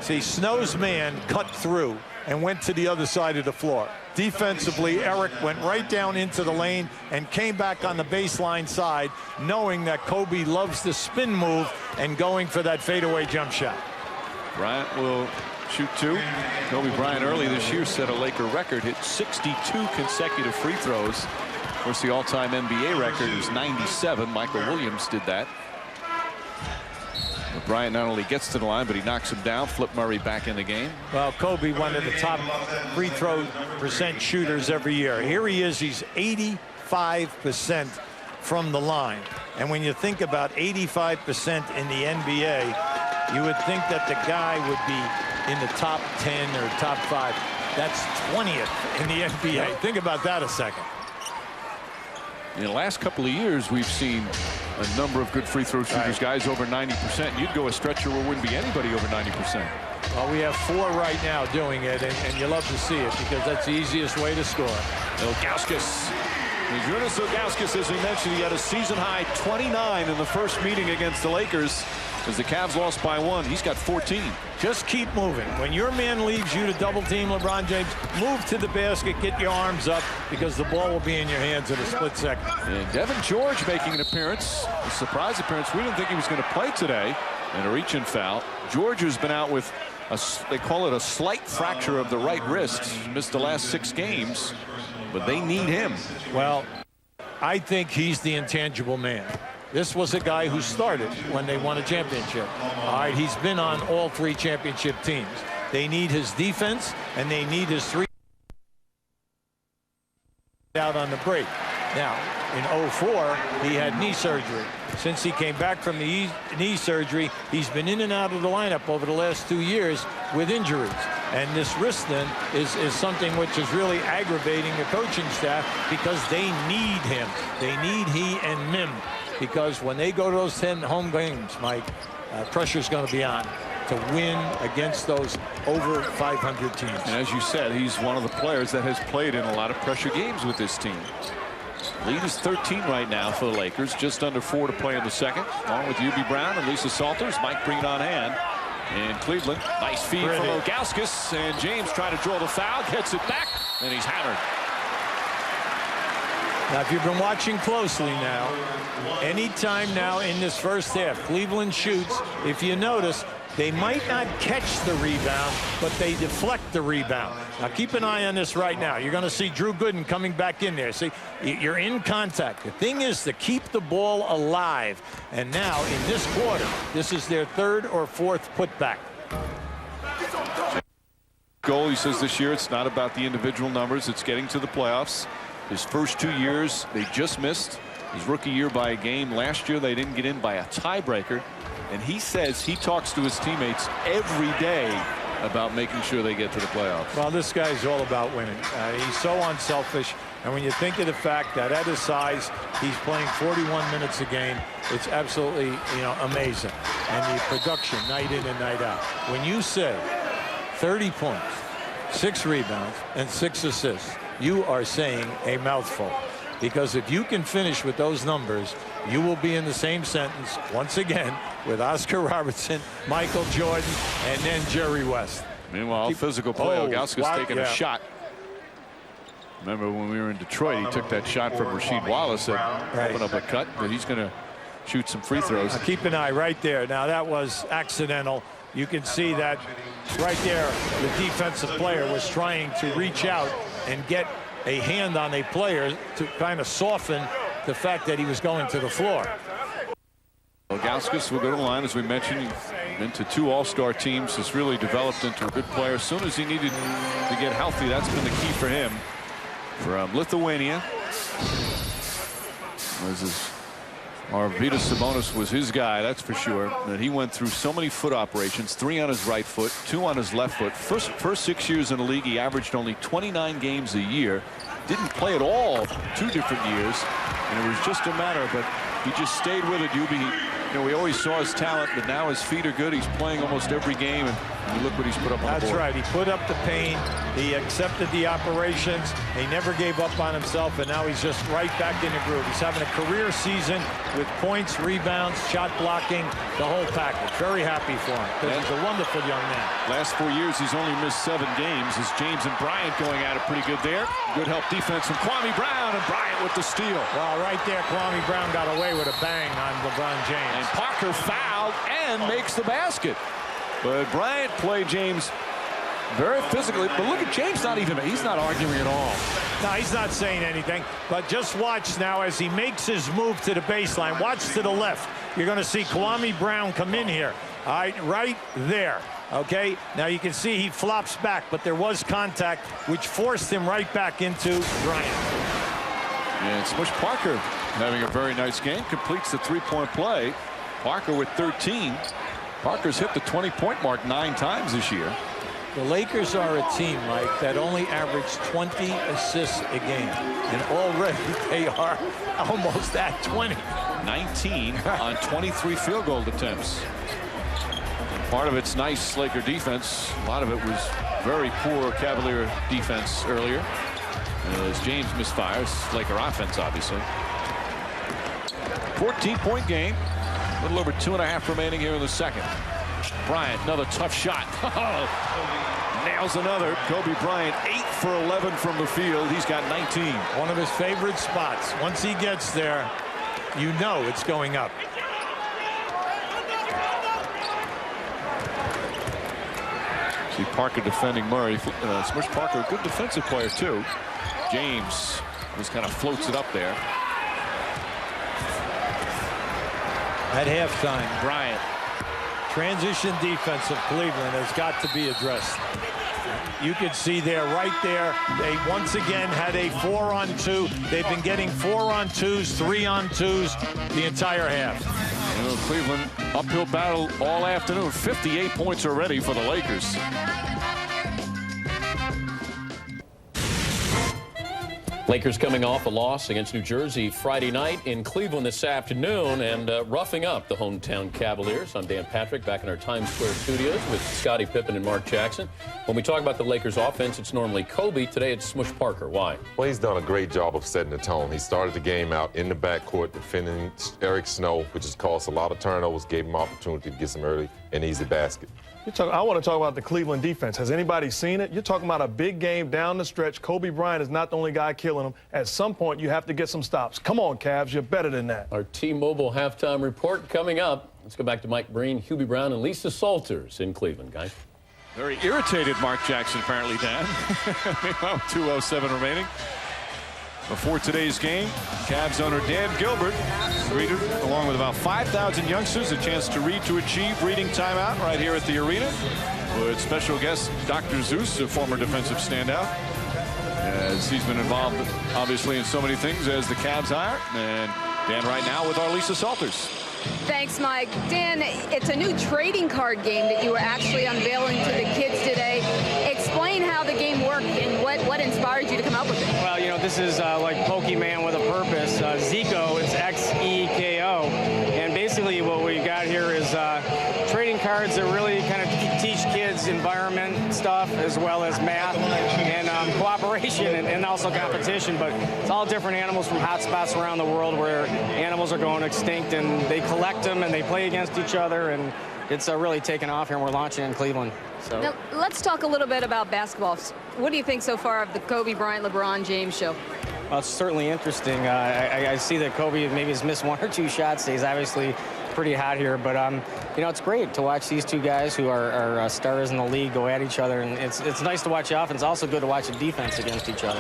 See, Snow's man cut through and went to the other side of the floor. Defensively, Eric went right down into the lane and came back on the baseline side, knowing that Kobe loves the spin move and going for that fadeaway jump shot. Bryant will shoot 2. Kobe Bryant early this year set a Laker record, hit 62 consecutive free throws. Of course, the all-time NBA record is 97. Michael Williams did that. But Bryant not only gets to the line, but he knocks him down. Flip Murray back in the game. Well, Kobe, one of the top free throw percent shooters every year. Here he is. He's 85% from the line. And when you think about 85% in the NBA, you would think that the guy would be in the top 10 or top 5. That's 20th in the NBA. Think about that a second. In the last couple of years, we've seen a number of good free throw shooters, guys over 90%. You'd go a stretcher where wouldn't be anybody over 90%. Well, we have 4 right now doing it, and you love to see it because that's the easiest way to score. Ilgauskas. Zydrunas Ilgauskas, as we mentioned, he had a season-high 29 in the first meeting against the Lakers. As the Cavs lost by 1, he's got 14. Just keep moving. When your man leaves you to double team LeBron James, move to the basket, get your arms up, because the ball will be in your hands in a split second. And Devin George making an appearance, a surprise appearance. We didn't think he was going to play today. And a reach-in foul. George has been out with, they call it a slight fracture of the right wrist. He's missed the last 6 games, but they need him. Well, I think he's the intangible man. This was a guy who started when they won a championship. All right, he's been on all 3 championship teams. They need his defense, and they need his 3 out on the break. Now, in 2004, he had knee surgery. Since he came back from the knee surgery, he's been in and out of the lineup over the last 2 years with injuries. And this wrist then is something which is really aggravating the coaching staff because they need him. They need he and Mim. Because when they go to those 10 home games, Mike, pressure's going to be on to win against those over 500 teams. And as you said, he's one of the players that has played in a lot of pressure games with this team. Lead is 13 right now for the Lakers, just under 4 to play in the second. Along with Hubie Brown and Lisa Salters, Mike Breen on hand. And Cleveland, nice feed from Ilgauskas, and James trying to draw the foul, gets it back, and he's hammered. Now, if you've been watching closely now, anytime now in this first half, Cleveland shoots, if you notice, they might not catch the rebound, but they deflect the rebound. Now, keep an eye on this right now. You're going to see Drew Gooden coming back in there. See, you're in contact. The thing is to keep the ball alive. And now, in this quarter, this is their third or fourth putback. Goal, he says this year it's not about the individual numbers, it's getting to the playoffs. His first 2 years they just missed his rookie year by a game. Last year they didn't get in by a tiebreaker, and he says he talks to his teammates every day about making sure they get to the playoffs. Well, this guy's all about winning. He's so unselfish, and when you think of the fact that at his size he's playing 41 minutes a game, it's absolutely amazing. And the production night in and night out. When you say 30 points, 6 rebounds, and 6 assists, you are saying a mouthful. Because if you can finish with those numbers, you will be in the same sentence once again with Oscar Robertson, Michael Jordan, and then Jerry West. Meanwhile, physical play. Ilgauskas taking a shot. Remember when we were in Detroit, he took that shot from Rasheed Wallace and opened up a cut, but he's going to shoot some free throws. Now keep an eye right there. Now that was accidental. You can see that right there. The defensive player was trying to reach out and get a hand on a player to kind of soften the fact that he was going to the floor. Ilgauskas will go to the line, as we mentioned, into 2 all-star teams, has really developed into a good player. As soon as he needed to get healthy, that's been the key for him. From Lithuania, Arvydas Sabonis was his guy, that's for sure. And he went through so many foot operations, 3 on his right foot, 2 on his left foot. First 6 years in the league, he averaged only 29 games a year. Didn't play at all 2 different years, and it was just a matter, but he just stayed with it. We always saw his talent, but now his feet are good. He's playing almost every game, and you look what he's put up on the board. That's right. He put up the pain. He accepted the operations. He never gave up on himself, and now he's just right back in the groove. He's having a career season with points, rebounds, shot blocking, the whole package. Very happy for him because he's a wonderful young man. Last 4 years, he's only missed 7 games. As James and Bryant going at it pretty good there. Good help defense from Kwame Brown, and Bryant with the steal. Well, right there, Kwame Brown got away with a bang on LeBron James. And Parker fouled and makes the basket. But Bryant played James very physically. But look at James, he's not arguing at all. No, he's not saying anything. But just watch now as he makes his move to the baseline. Watch to the left. You're going to see Kwame Brown come in here. All right there. Okay, now you can see he flops back, but there was contact, which forced him right back into Bryant. And Smush Parker having a very nice game, completes the 3-point play. Parker with 13. Parker's hit the 20-point mark 9 times this year. The Lakers are a team, Mike, that only average 20 assists a game. And already they are almost at 20. 19 on 23 field goal attempts. Part of it's nice Laker defense. A lot of it was very poor Cavalier defense earlier. As James misfires, Laker offense, obviously. 14-point game. A little over 2.5 remaining here in the second. Bryant, another tough shot. Nails another. Kobe Bryant, 8 for 11 from the field. He's got 19. One of his favorite spots. Once he gets there, you know it's going up. See Parker defending Murray. Smush Parker, a good defensive player, too. James just kind of floats it up there. At halftime, Bryant. Transition defense of Cleveland has got to be addressed. You can see there, right there, they once again had a 4-on-2. They've been getting 4-on-2s, 3-on-2s the entire half. Cleveland uphill battle all afternoon. 58 points already for the Lakers. Lakers coming off a loss against New Jersey Friday night, in Cleveland this afternoon, and roughing up the hometown Cavaliers. I'm Dan Patrick, back in our Times Square studios with Scottie Pippen and Mark Jackson. When we talk about the Lakers offense, it's normally Kobe. Today it's Smush Parker. Why? Well, he's done a great job of setting the tone. He started the game out in the backcourt defending Eric Snow, which has caused a lot of turnovers, gave him opportunity to get some early an easy basket. I want to talk about the Cleveland defense. Has anybody seen it? You're talking about a big game down the stretch. Kobe Bryant is not the only guy killing them. At some point, you have to get some stops. Come on, Cavs, you're better than that. Our T-Mobile halftime report coming up. Let's go back to Mike Breen, Hubie Brown, and Lisa Salters in Cleveland, guys. Very irritated Mark Jackson, apparently, Dan. 2:07 remaining. Before today's game, Cavs owner Dan Gilbert greeted, along with about 5,000 youngsters, a chance to read to achieve reading timeout right here at the arena with special guest Dr. Zeus, a former defensive standout, as he's been involved, obviously, in so many things as the Cavs are. And Dan right now with our Lisa Salters. Thanks, Mike. Dan, it's a new trading card game that you were actually unveiling to the kids today. Explain how the game worked and what inspired you to come up with it. Well, you know, this is like Pokemon with a purpose. Zico, it's X-E-K-O. And basically what we got here is trading cards that really kind of teach kids environment stuff as well as math and cooperation and also competition. But it's all different animals from hot spots around the world where animals are going extinct, and they collect them and they play against each other, and it's really taken off here, and we're launching in Cleveland. So now, let's talk a little bit about basketball. What do you think so far of the Kobe Bryant, LeBron James show? Well, it's certainly interesting. I see that Kobe maybe has missed 1 or 2 shots. He's obviously pretty hot here, but you know, it's great to watch these two guys who are stars in the league go at each other, and it's nice to watch the offense. Also good to watch the defense against each other.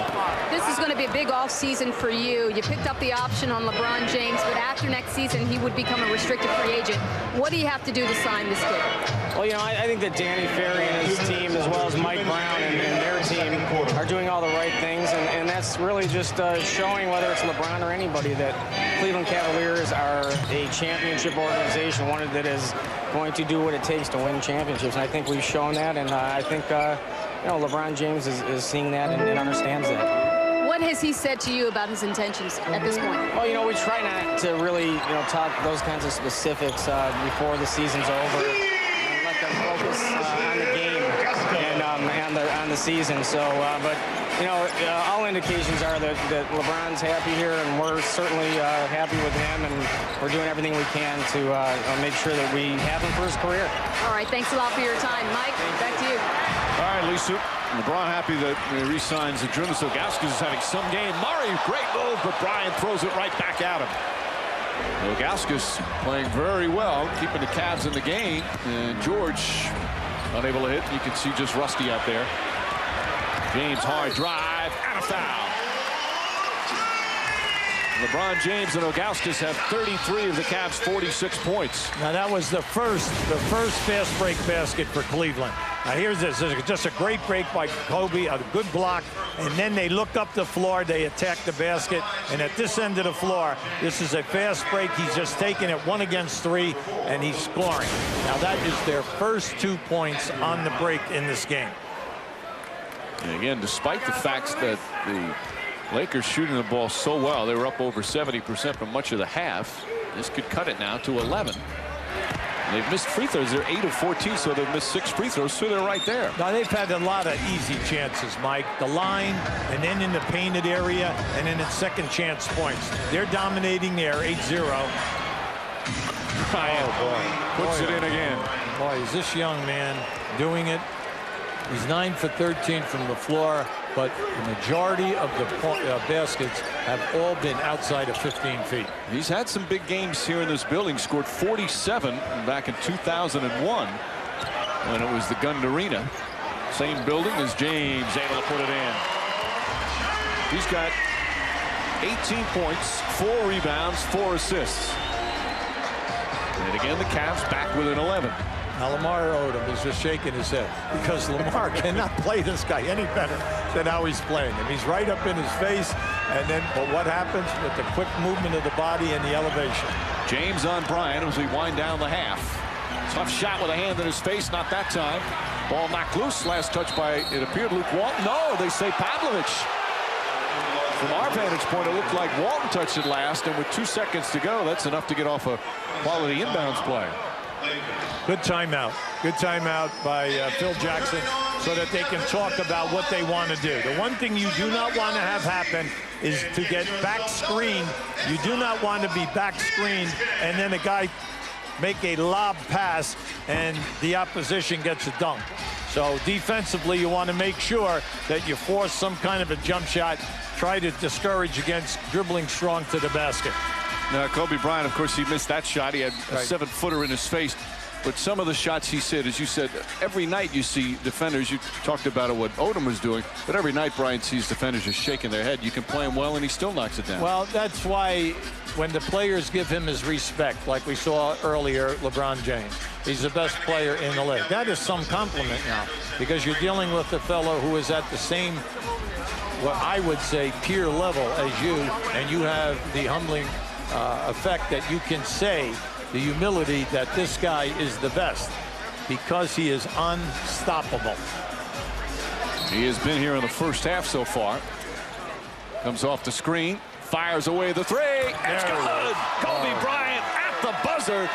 This is going to be a big off season for you. You picked up the option on LeBron James, but after next season he would become a restricted free agent. What do you have to do to sign this kid? Well, you know, I think that Danny Ferry and his team, as well as Mike Brown and their team, are doing all the right things, and that's really just showing, whether it's LeBron or anybody, that Cleveland Cavaliers are a championship organization, one that is going to do what it takes to win championships. And I think we've shown that, and I think you know, LeBron James is seeing that and understands that. What has he said to you about his intentions at this point? Well, you know, we try not to really, you know, talk those kinds of specifics before the season's over, and let them focus on the game and on the season. So, but you know, all indications are that LeBron's happy here, and we're certainly happy with him, and we're doing everything we can to make sure that we have him for his career. All right, thanks a lot for your time. Mike, back to you. All right, Lisa. LeBron happy that he re-signs Zydrunas Ilgauskas is having some game. Murray, great move, but Bryant throws it right back at him. Ilgauskas playing very well, keeping the Cavs in the game, and George unable to hit. You can see just Rusty out there. James, hard drive, and a foul. LeBron James and Ilgauskas have 33 of the Cavs' 46 points. Now that was the first fast break basket for Cleveland. Now here's this. This is just a great break by Kobe, a good block, and then they look up the floor, they attack the basket, and at this end of the floor, this is a fast break. He's just taking it 1 against 3, and he's scoring. Now that is their first 2 points on the break in this game. And again, despite the fact that the Lakers shooting the ball so well, they were up over 70% for much of the half. This could cut it now to 11. They've missed free throws. They're 8 of 14, so they've missed 6 free throws, so they're right there. Now, they've had a lot of easy chances, Mike. The line, and then in the painted area, and then in second chance points. They're dominating there, 8-0. Bryant puts it in again. Boy, is this young man doing it. He's 9 for 13 from the floor, but the majority of the baskets have all been outside of 15 feet. He's had some big games here in this building. Scored 47 back in 2001 when it was the Gund Arena. Same building as James, able to put it in. He's got 18 points, 4 rebounds, 4 assists. And again, the Cavs back within 11. Now Lamar Odom is just shaking his head because Lamar cannot play this guy any better than how he's playing him. He's right up in his face, and then but what happens with the quick movement of the body and the elevation? James on Bryant as we wind down the half. Tough shot with a hand in his face, not that time. Ball knocked loose, last touch by, it appeared, Luke Walton. No, they say Pavlovich. From our vantage point, it looked like Walton touched it last, and with 2 seconds to go, that's enough to get off a quality inbounds play. Good timeout. Good timeout by Phil Jackson so that they can talk about what they want to do. The one thing you do not want to have happen is to get back screened. You do not want to be back screened and then a guy make a lob pass and the opposition gets a dunk. So defensively, you want to make sure that you force some kind of a jump shot, try to discourage against dribbling strong to the basket. Now, Kobe Bryant, of course, he missed that shot. He had a 7-footer in his face. But some of the shots he said, as you said, every night you see defenders, you talked about what Odom was doing, but every night Bryant sees defenders just shaking their head. You can play him well, and he still knocks it down. Well, that's why when the players give him his respect, like we saw earlier, LeBron James, he's the best player in the league. That is some compliment now, because you're dealing with a fellow who is at the same, what I would say, peer level as you, and you have the humbling effect that you can say, the humility that this guy is the best, because he is unstoppable. He has been here in the first half so far. Comes off the screen, fires away the three. It's good. Kobe Bryant at the buzzer,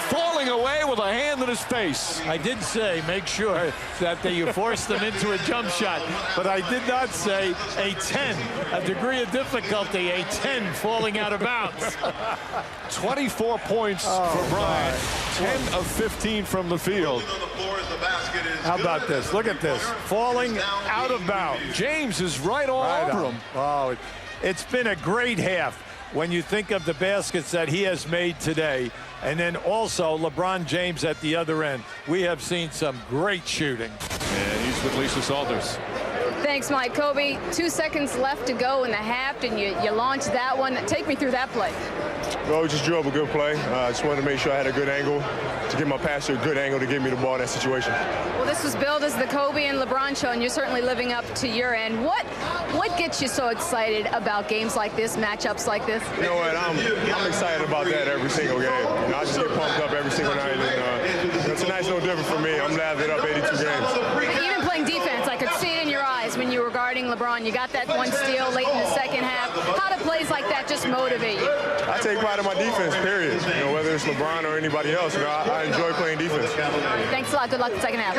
falling away with a hand in his face. I did say make sure that you forced them into a jump shot, but I did not say a 10, a degree of difficulty, a 10 falling out of bounds. 24 points for Bryant, 10 of 15 from the field. How about this? Look at this, falling out of bounds. James is right all over him. Oh, it's been a great half when you think of the baskets that he has made today. And then also LeBron James at the other end. We have seen some great shooting. And he's with Lisa Salters. Thanks, Mike. Kobe, 2 seconds left to go in the half, and you launched that one. Take me through that play. Well, we just drew up a good play. I just wanted to make sure I had a good angle to give my passer a good angle to give me the ball in that situation. Well, this was billed as the Kobe and LeBron show, and you're certainly living up to your end. What gets you so excited about games like this, matchups like this? You know what? I'm excited about that every single game. You know, I just get pumped up every single night, and tonight's no different for me. I'm lathered up 82 games. Even playing defense, I could see it in your eyes when you were guarding LeBron. You got that one steal late in the second half. How do plays like that just motivate you? I take pride in my defense, period. You know, whether it's LeBron or anybody else, you know, I enjoy playing defense. Thanks a lot. Good luck in the second half.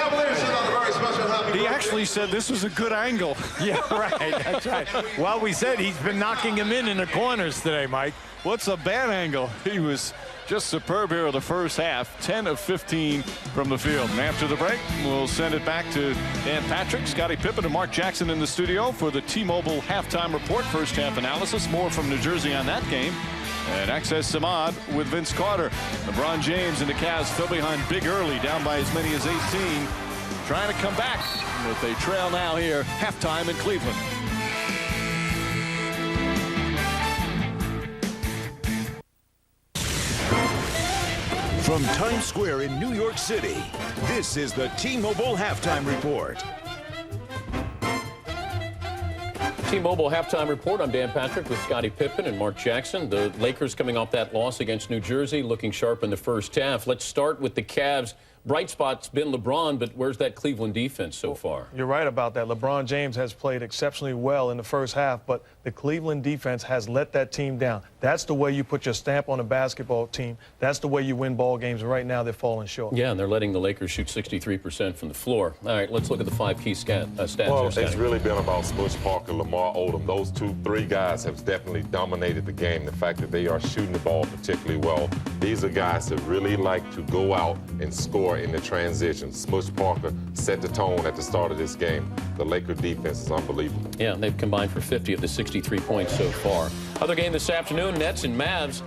He actually said this was a good angle. Yeah, right. That's right. Well, we said he's been knocking him in the corners today, Mike. What's a bad angle? He was just superb here in the first half, 10 of 15 from the field. And after the break, we'll send it back to Dan Patrick, Scottie Pippen, and Mark Jackson in the studio for the T-Mobile halftime report, first half analysis. More from New Jersey on that game. And Access Samad with Vince Carter. LeBron James and the Cavs fell behind big early, down by as many as 18. Trying to come back with a trail now here, halftime in Cleveland. From Times Square in New York City, this is the T-Mobile Halftime Report. T-Mobile Halftime Report. I'm Dan Patrick with Scottie Pippen and Mark Jackson. The Lakers coming off that loss against New Jersey, looking sharp in the first half. Let's start with the Cavs. Bright spot's been LeBron, but where's that Cleveland defense so far? You're right about that. LeBron James has played exceptionally well in the first half, but the Cleveland defense has let that team down. That's the way you put your stamp on a basketball team. That's the way you win ball games. And right now, they're falling short. Yeah, and they're letting the Lakers shoot 63% from the floor. All right, let's look at the 5 key stats. Well, it's really been about Smush Parker, Lamar Odom. Those three guys have definitely dominated the game. The fact that they are shooting the ball particularly well. These are guys that really like to go out and score in the transition. Smush Parker set the tone at the start of this game. The Laker defense is unbelievable. Yeah, they've combined for 50 of the 63 points so far. Other game this afternoon, Nets and Mavs.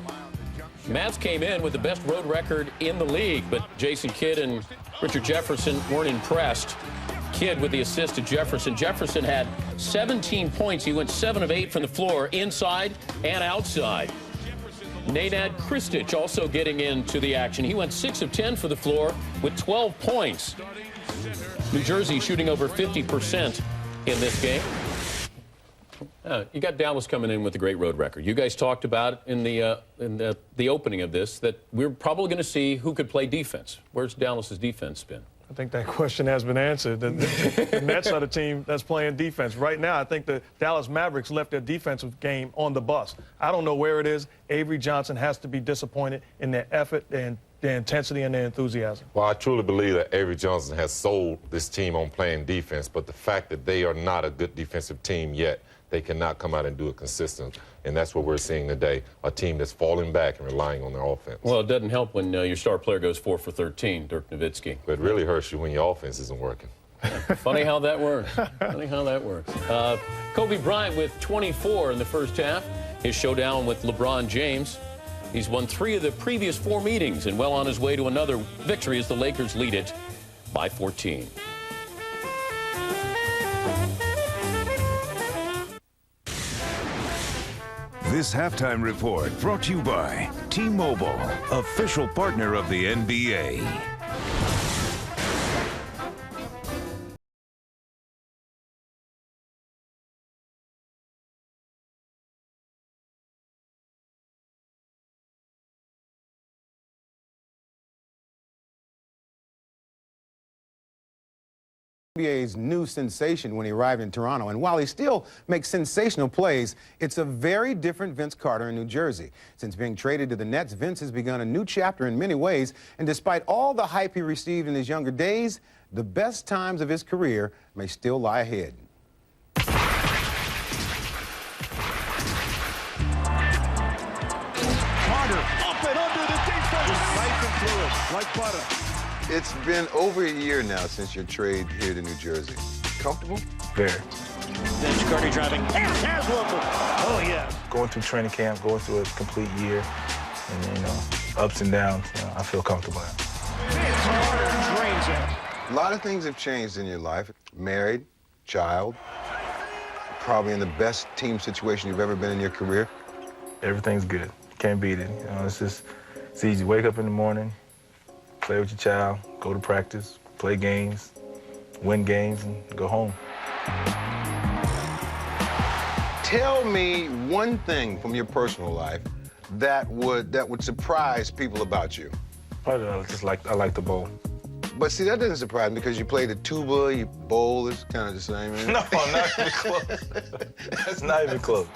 Mavs came in with the best road record in the league, but Jason Kidd and Richard Jefferson weren't impressed. Kidd with the assist to Jefferson. Jefferson had 17 points. He went 7 of 8 from the floor, inside and outside. Nenad Krstić also getting into the action. He went 6 of 10 for the floor with 12 points. New Jersey shooting over 50% in this game. You got Dallas coming in with a great road record. You guys talked about in the opening of this that we're probably going to see who could play defense. Where's Dallas's defense been? I think that question has been answered. The Nets are the team that's playing defense. Right now, I think the Dallas Mavericks left their defensive game on the bus. I don't know where it is. Avery Johnson has to be disappointed in their effort and their intensity and their enthusiasm. Well, I truly believe that Avery Johnson has sold this team on playing defense, but the fact that they are not a good defensive team yet they cannot come out and do it consistent. And that's what we're seeing today, a team that's falling back and relying on their offense. Well, it doesn't help when your star player goes 4 for 13, Dirk Nowitzki. But it really hurts you when your offense isn't working. Funny how that works. Funny how that works. Kobe Bryant with 24 in the first half. His showdown with LeBron James. He's won 3 of the previous 4 meetings and well on his way to another victory as the Lakers lead it by 14. This halftime report brought to you by T-Mobile, official partner of the NBA. NBA's new sensation when he arrived in Toronto. And while he still makes sensational plays, it's a very different Vince Carter in New Jersey. Since being traded to the Nets, Vince has begun a new chapter in many ways. And despite all the hype he received in his younger days, the best times of his career may still lie ahead. Carter up and under the defense. Nice and fluid, like butter. It's been over a year now since your trade here to New Jersey. Comfortable? Very. Vince Carter driving. Has one. Oh, yeah. Going through training camp, going through a complete year, and, ups and downs, I feel comfortable. A lot of things have changed in your life. Married, child, probably in the best team situation you've ever been in your career. Everything's good. Can't beat it. It's easy. Wake up in the morning, play with your child, go to practice, play games, win games, and go home. Tell me one thing from your personal life that would surprise people about you. I like the bowl. But see, that doesn't surprise me because you play the tuba, you bowl, it's kind of the same. Isn't it? No, not even close. That's not even close.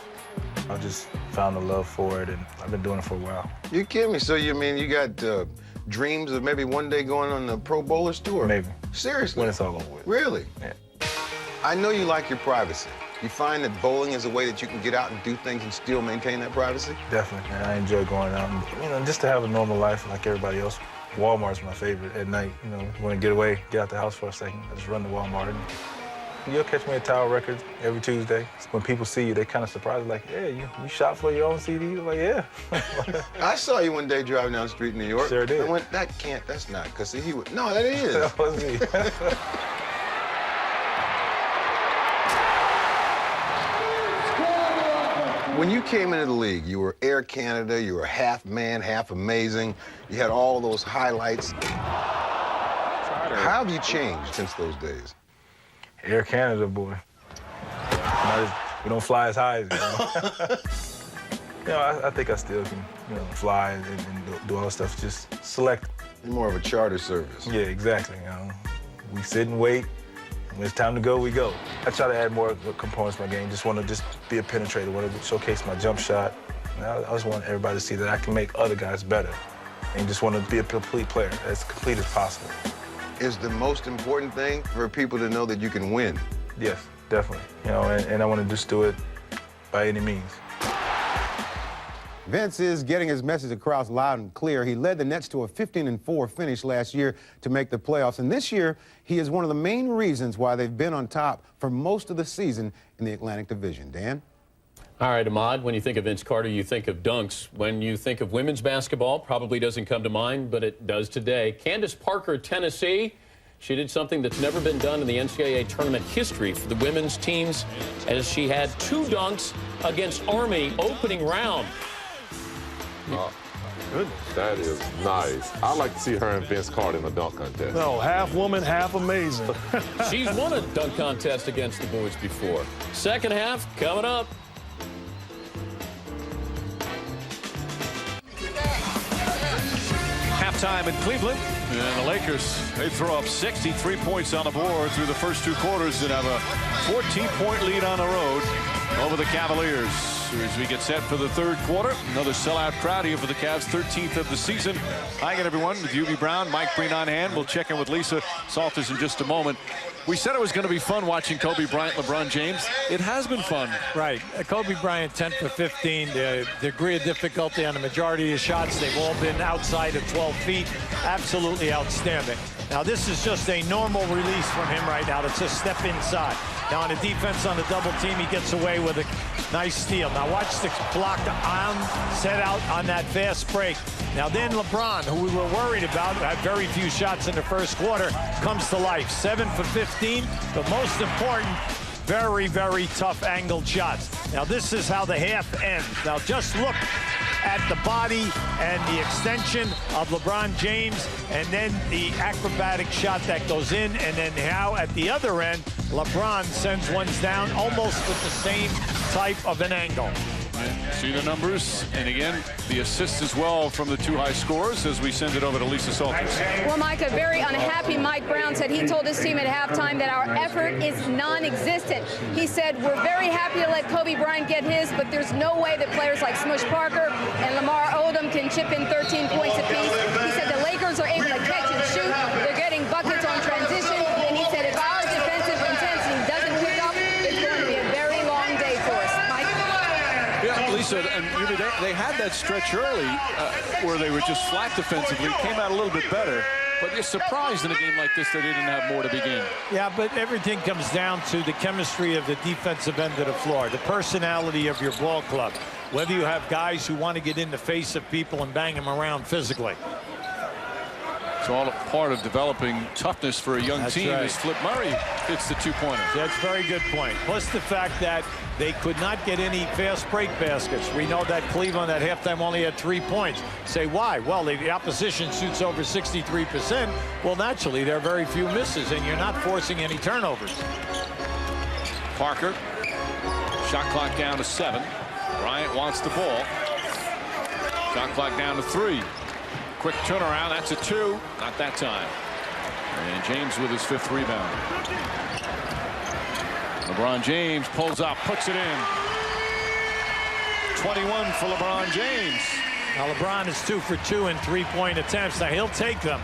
I just found a love for it, and I've been doing it for a while. You kidding me? So you got dreams of maybe one day going on the Pro Bowlers tour? Maybe. Seriously? When it's all over with. Really? Yeah. I know you like your privacy. You find that bowling is a way that you can get out and do things and still maintain that privacy? Definitely, man. I enjoy going out and, just to have a normal life like everybody else. Walmart's my favorite at night. Want to get away, get out the house for a second. I just run to Walmart. And you'll catch me at Tower Records every Tuesday. When people see you, they kind of surprised, like, yeah, you shot for your own CD? Like, yeah. I saw you one day driving down the street in New York. Sure did. I went, that's not, because he would, no, that is. That was me. When you came into the league, you were Air Canada, you were half man, half amazing. You had all those highlights. How have you changed since those days? Air Canada, boy. We don't fly as high as I think I still can, fly and do all that stuff. Just select. You're more of a charter service. Yeah, exactly. We sit and wait. When it's time to go, we go. I try to add more components to my game. Just want to be a penetrator, want to showcase my jump shot. I just want everybody to see that I can make other guys better. And just want to be a complete player, as complete as possible. Is the most important thing for people to know that you can win? Yes, definitely. And I want to just do it by any means. Vince is getting his message across loud and clear. He led the Nets to a 15-4 finish last year to make the playoffs. And this year, he is one of the main reasons why they've been on top for most of the season in the Atlantic Division. Dan? All right, Ahmad, when you think of Vince Carter, you think of dunks. When you think of women's basketball, probably doesn't come to mind, but it does today. Candace Parker, Tennessee. She did something that's never been done in the NCAA tournament history for the women's teams, as she had 2 dunks against Army opening round. Oh, goodness. That is nice. I'd like to see her and Vince Carter in a dunk contest. No, half woman, half amazing. She's won a dunk contest against the boys before. Second half coming up. Halftime in Cleveland, and the Lakers, they throw up 63 points on the board through the first 2 quarters and have a 14-point lead on the road over the Cavaliers. as we get set for the third quarter. Another sellout crowd here for the Cavs, 13th of the season. Hi again, everyone, with UB Brown, Mike Breen on hand. We'll check in with Lisa Salters in just a moment. We said it was going to be fun watching Kobe Bryant, LeBron James. It has been fun. Right. Kobe Bryant, 10 for 15. The degree of difficulty on the majority of the shots, they've all been outside of 12 feet. Absolutely outstanding. Now, this is just a normal release from him right now. It's a step inside. Now, on the defense on the double team, he gets away with a nice steal. Now, watch the block on, set out on that fast break. Now, then LeBron, who we were worried about, had very few shots in the first quarter, comes to life. 7 for 15, but most important, very, very tough angled shots. Now, this is how the half ends. Now, just look at the body and the extension of LeBron James, and then the acrobatic shot that goes in, and then how at the other end, LeBron sends ones down almost with the same type of an angle. See the numbers, and again, the assists as well from the two high scorers as we send it over to Lisa Salters. Well, Mike, a very unhappy Mike Brown said he told his team at halftime that our effort is non-existent. He said, we're very happy to let Kobe Bryant get his, but there's no way that players like Smush Parker and Lamar Odom can chip in 13 points apiece. He said the Lakers are able to catch and shoot. They're getting buckets on transition. And he said if our defensive intensity doesn't pick up, it's going to be a very long day for us. Mike? Yeah, Lisa, and they had that stretch early where they were just flat defensively, came out a little bit better. But you're surprised in a game like this they didn't have more to begin. Yeah, but everything comes down to the chemistry of the defensive end of the floor, the personality of your ball club, whether you have guys who want to get in the face of people and bang them around physically. It's all a part of developing toughness for a young team. Right. As Flip Murray hits the two-pointer. That's a very good point. Plus the fact that they could not get any fast break baskets. We know that Cleveland at halftime only had 3 points. Say why? Well, the opposition shoots over 63%. Well, naturally, there are very few misses, and you're not forcing any turnovers. Parker, shot clock down to 7. Bryant wants the ball. Shot clock down to 3. Quick turnaround, that's a 2. Not that time. And James with his 5th rebound. LeBron James pulls up, puts it in. 21 for LeBron James. Now LeBron is 2 for 2 in 3-point attempts. Now he'll take them.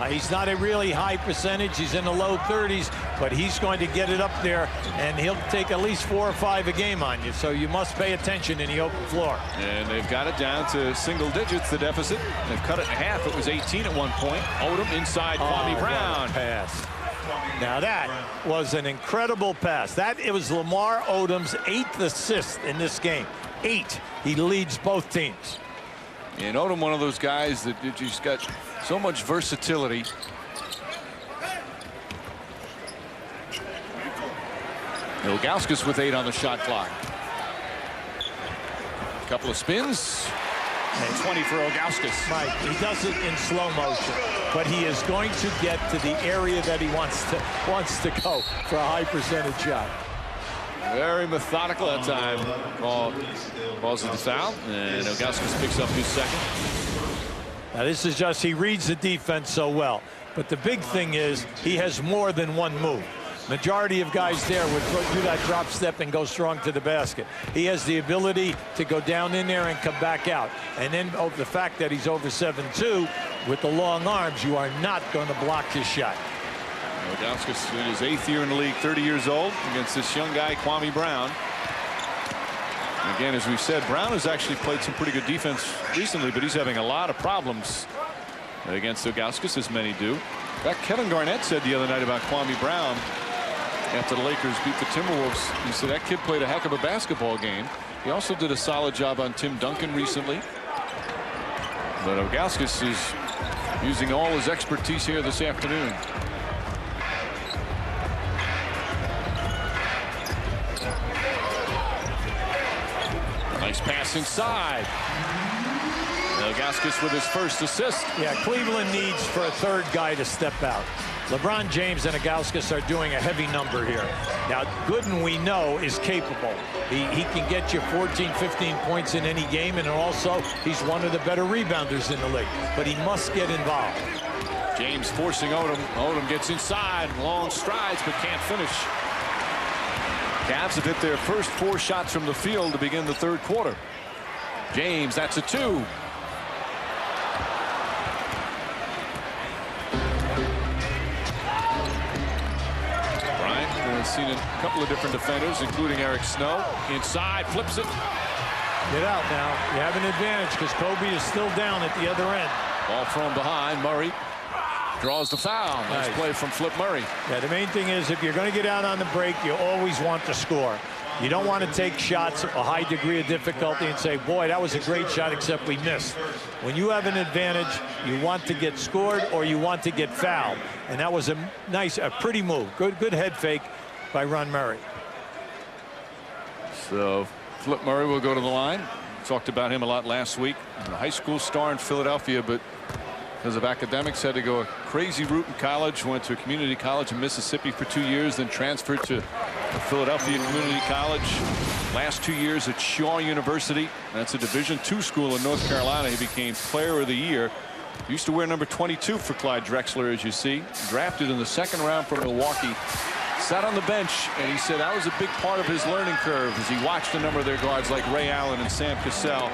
He's not a really high percentage. He's in the low 30s, but he's going to get it up there, and he'll take at least 4 or 5 a game on you. So you must pay attention in the open floor. And they've got it down to single digits, the deficit. They've cut it in half. It was 18 at one point. Odom inside Kwame Brown. Pass. Now that was an incredible pass. It was Lamar Odom's 8th assist in this game. 8. He leads both teams. And Odom, one of those guys that just got so much versatility. Ilgauskas with 8 on the shot clock. Couple of spins. And 20 for Ilgauskas. Right, he does it in slow motion, but he is going to get to the area that he wants to go for a high percentage shot. Very methodical that time. Calls it the foul, and Ilgauskas picks up his 2nd. Now this is just, he reads the defense so well. But the big thing is he has more than one move. Majority of guys there would do that drop step and go strong to the basket. He has the ability to go down in there and come back out. And then the fact that he's over 7'2", with the long arms, you are not going to block his shot. Ilgauskas in his 8th year in the league, 30 years old, against this young guy, Kwame Brown. Again, as we've said, Brown has actually played some pretty good defense recently, but he's having a lot of problems against Ilgauskas, as many do. In fact, Kevin Garnett said the other night about Kwame Brown after the Lakers beat the Timberwolves. He said that kid played a heck of a basketball game. He also did a solid job on Tim Duncan recently. But Ilgauskas is using all his expertise here this afternoon. Nice pass inside. Ilgauskas with his 1st assist. Yeah, Cleveland needs for a 3rd guy to step out. LeBron James and Ilgauskas are doing a heavy number here. Now, Gooden, we know, is capable. He can get you 14, 15 points in any game, and also he's one of the better rebounders in the league. But he must get involved. James forcing Odom. Odom gets inside, long strides, but can't finish. Cavs have hit their first 4 shots from the field to begin the third quarter. James, that's a 2. Bryant has seen a couple of different defenders, including Eric Snow. Inside, flips it. Get out now. You have an advantage because Kobe is still down at the other end. Ball thrown behind. Murray draws the foul. Nice play from Flip Murray. Yeah, the main thing is if you're going to get out on the break, you always want to score. You don't want to take shots of a high degree of difficulty and say, boy, that was a great shot, except we missed. When you have an advantage, you want to get scored or you want to get fouled. And that was a pretty move. Good head fake by Ron Murray. So Flip Murray will go to the line. Talked about him a lot last week. A high school star in Philadelphia, but because of academics had to go a crazy route in college. Went to a community college in Mississippi for 2 years, then transferred to Philadelphia Community College. Last 2 years at Shaw University. That's a Division II school in North Carolina. He became Player of the Year. Used to wear number 22 for Clyde Drexler, as you see. Drafted in the 2nd round from Milwaukee. Sat on the bench, and he said that was a big part of his learning curve as he watched a number of their guards like Ray Allen and Sam Cassell.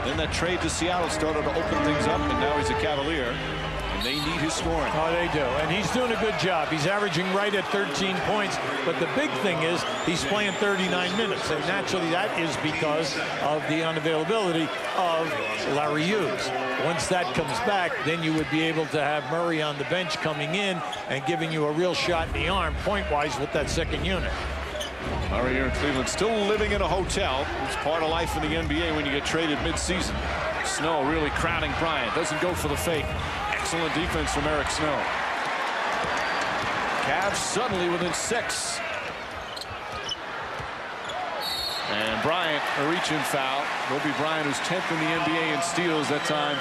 Then that trade to Seattle started to open things up, and now he's a Cavalier, and they need his scoring. Oh, they do, and he's doing a good job. He's averaging right at 13 points, but the big thing is he's playing 39 minutes, and naturally that is because of the unavailability of Larry Hughes. Once that comes back, then you would be able to have Murray on the bench coming in and giving you a real shot in the arm point-wise with that second unit. Murray here in Cleveland, still living in a hotel. It's part of life in the NBA when you get traded mid-season. Snow really crowding Bryant. Doesn't go for the fake. Excellent defense from Eric Snow. Cavs suddenly within 6. And Bryant, a reach-in foul. Kobe Bryant, who's 10th in the NBA in steals that time,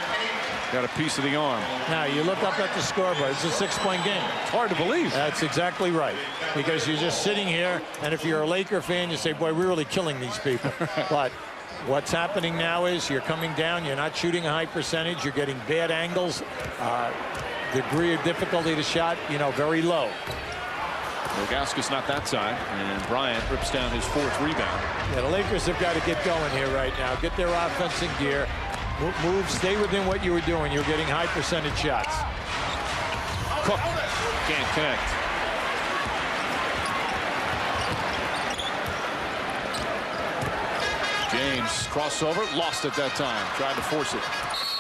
got a piece of the arm. Now, you look up at the scoreboard. It's a 6-point game. It's hard to believe. That's exactly right. Because you're just sitting here, and if you're a Laker fan, you say, boy, we're really killing these people. But what's happening now is you're coming down. You're not shooting a high percentage. You're getting bad angles. Degree of difficulty to the shot, very low. Ilgauskas not that side, and Bryant rips down his 4th rebound. Yeah, the Lakers have got to get going here right now. Get their offense in gear. Move, stay within what you were doing. You're getting high percentage shots. Cook can't connect. James crossover, lost it that time. Tried to force it.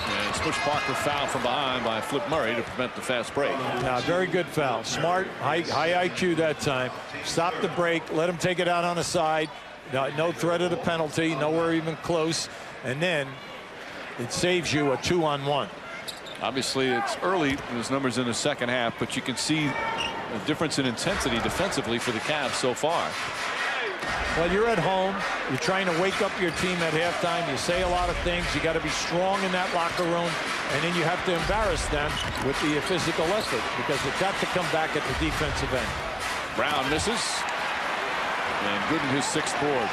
And Smush Parker fouled from behind by Flip Murray to prevent the fast break. Now, very good foul. Smart, high IQ that time. Stop the break. Let him take it out on the side. No threat of the penalty. Nowhere even close. And then it saves you a 2-on-1. Obviously, it's early. There's numbers in the second half, but you can see a difference in intensity defensively for the Cavs so far. Well, you're at home. You're trying to wake up your team at halftime. You say a lot of things. You got to be strong in that locker room, and then you have to embarrass them with the physical effort because it's got to come back at the defensive end. Brown misses, and Gooden his 6th board.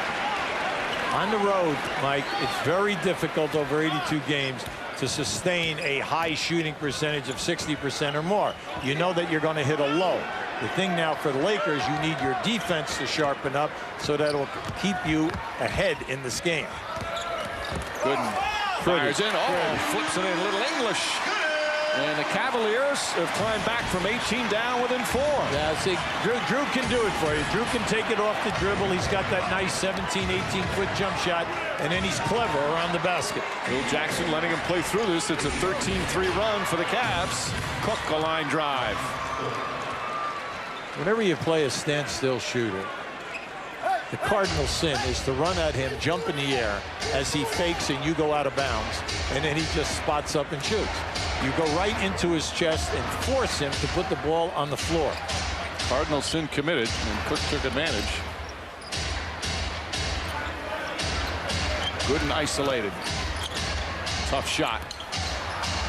On the road, Mike, it's very difficult over 82 games to sustain a high shooting percentage of 60% or more. You know that you're going to hit a low. The thing now for the Lakers, you need your defense to sharpen up so that it'll keep you ahead in this game. Gooden fires in. Flips it in. A little English. And the Cavaliers have climbed back from 18 down within 4. Yeah, see, Drew can do it for you. Drew can take it off the dribble. He's got that nice 17, 18-foot jump shot, and then he's clever around the basket. Phil Jackson letting him play through this. It's a 13-3 run for the Cavs. Cook a line drive. Whenever you play a standstill shooter, the cardinal sin is to run at him, jump in the air as he fakes and you go out of bounds, and then he just spots up and shoots. You go right into his chest and force him to put the ball on the floor. Cardinal sin committed, and Cook took advantage. Gooden isolated. Tough shot.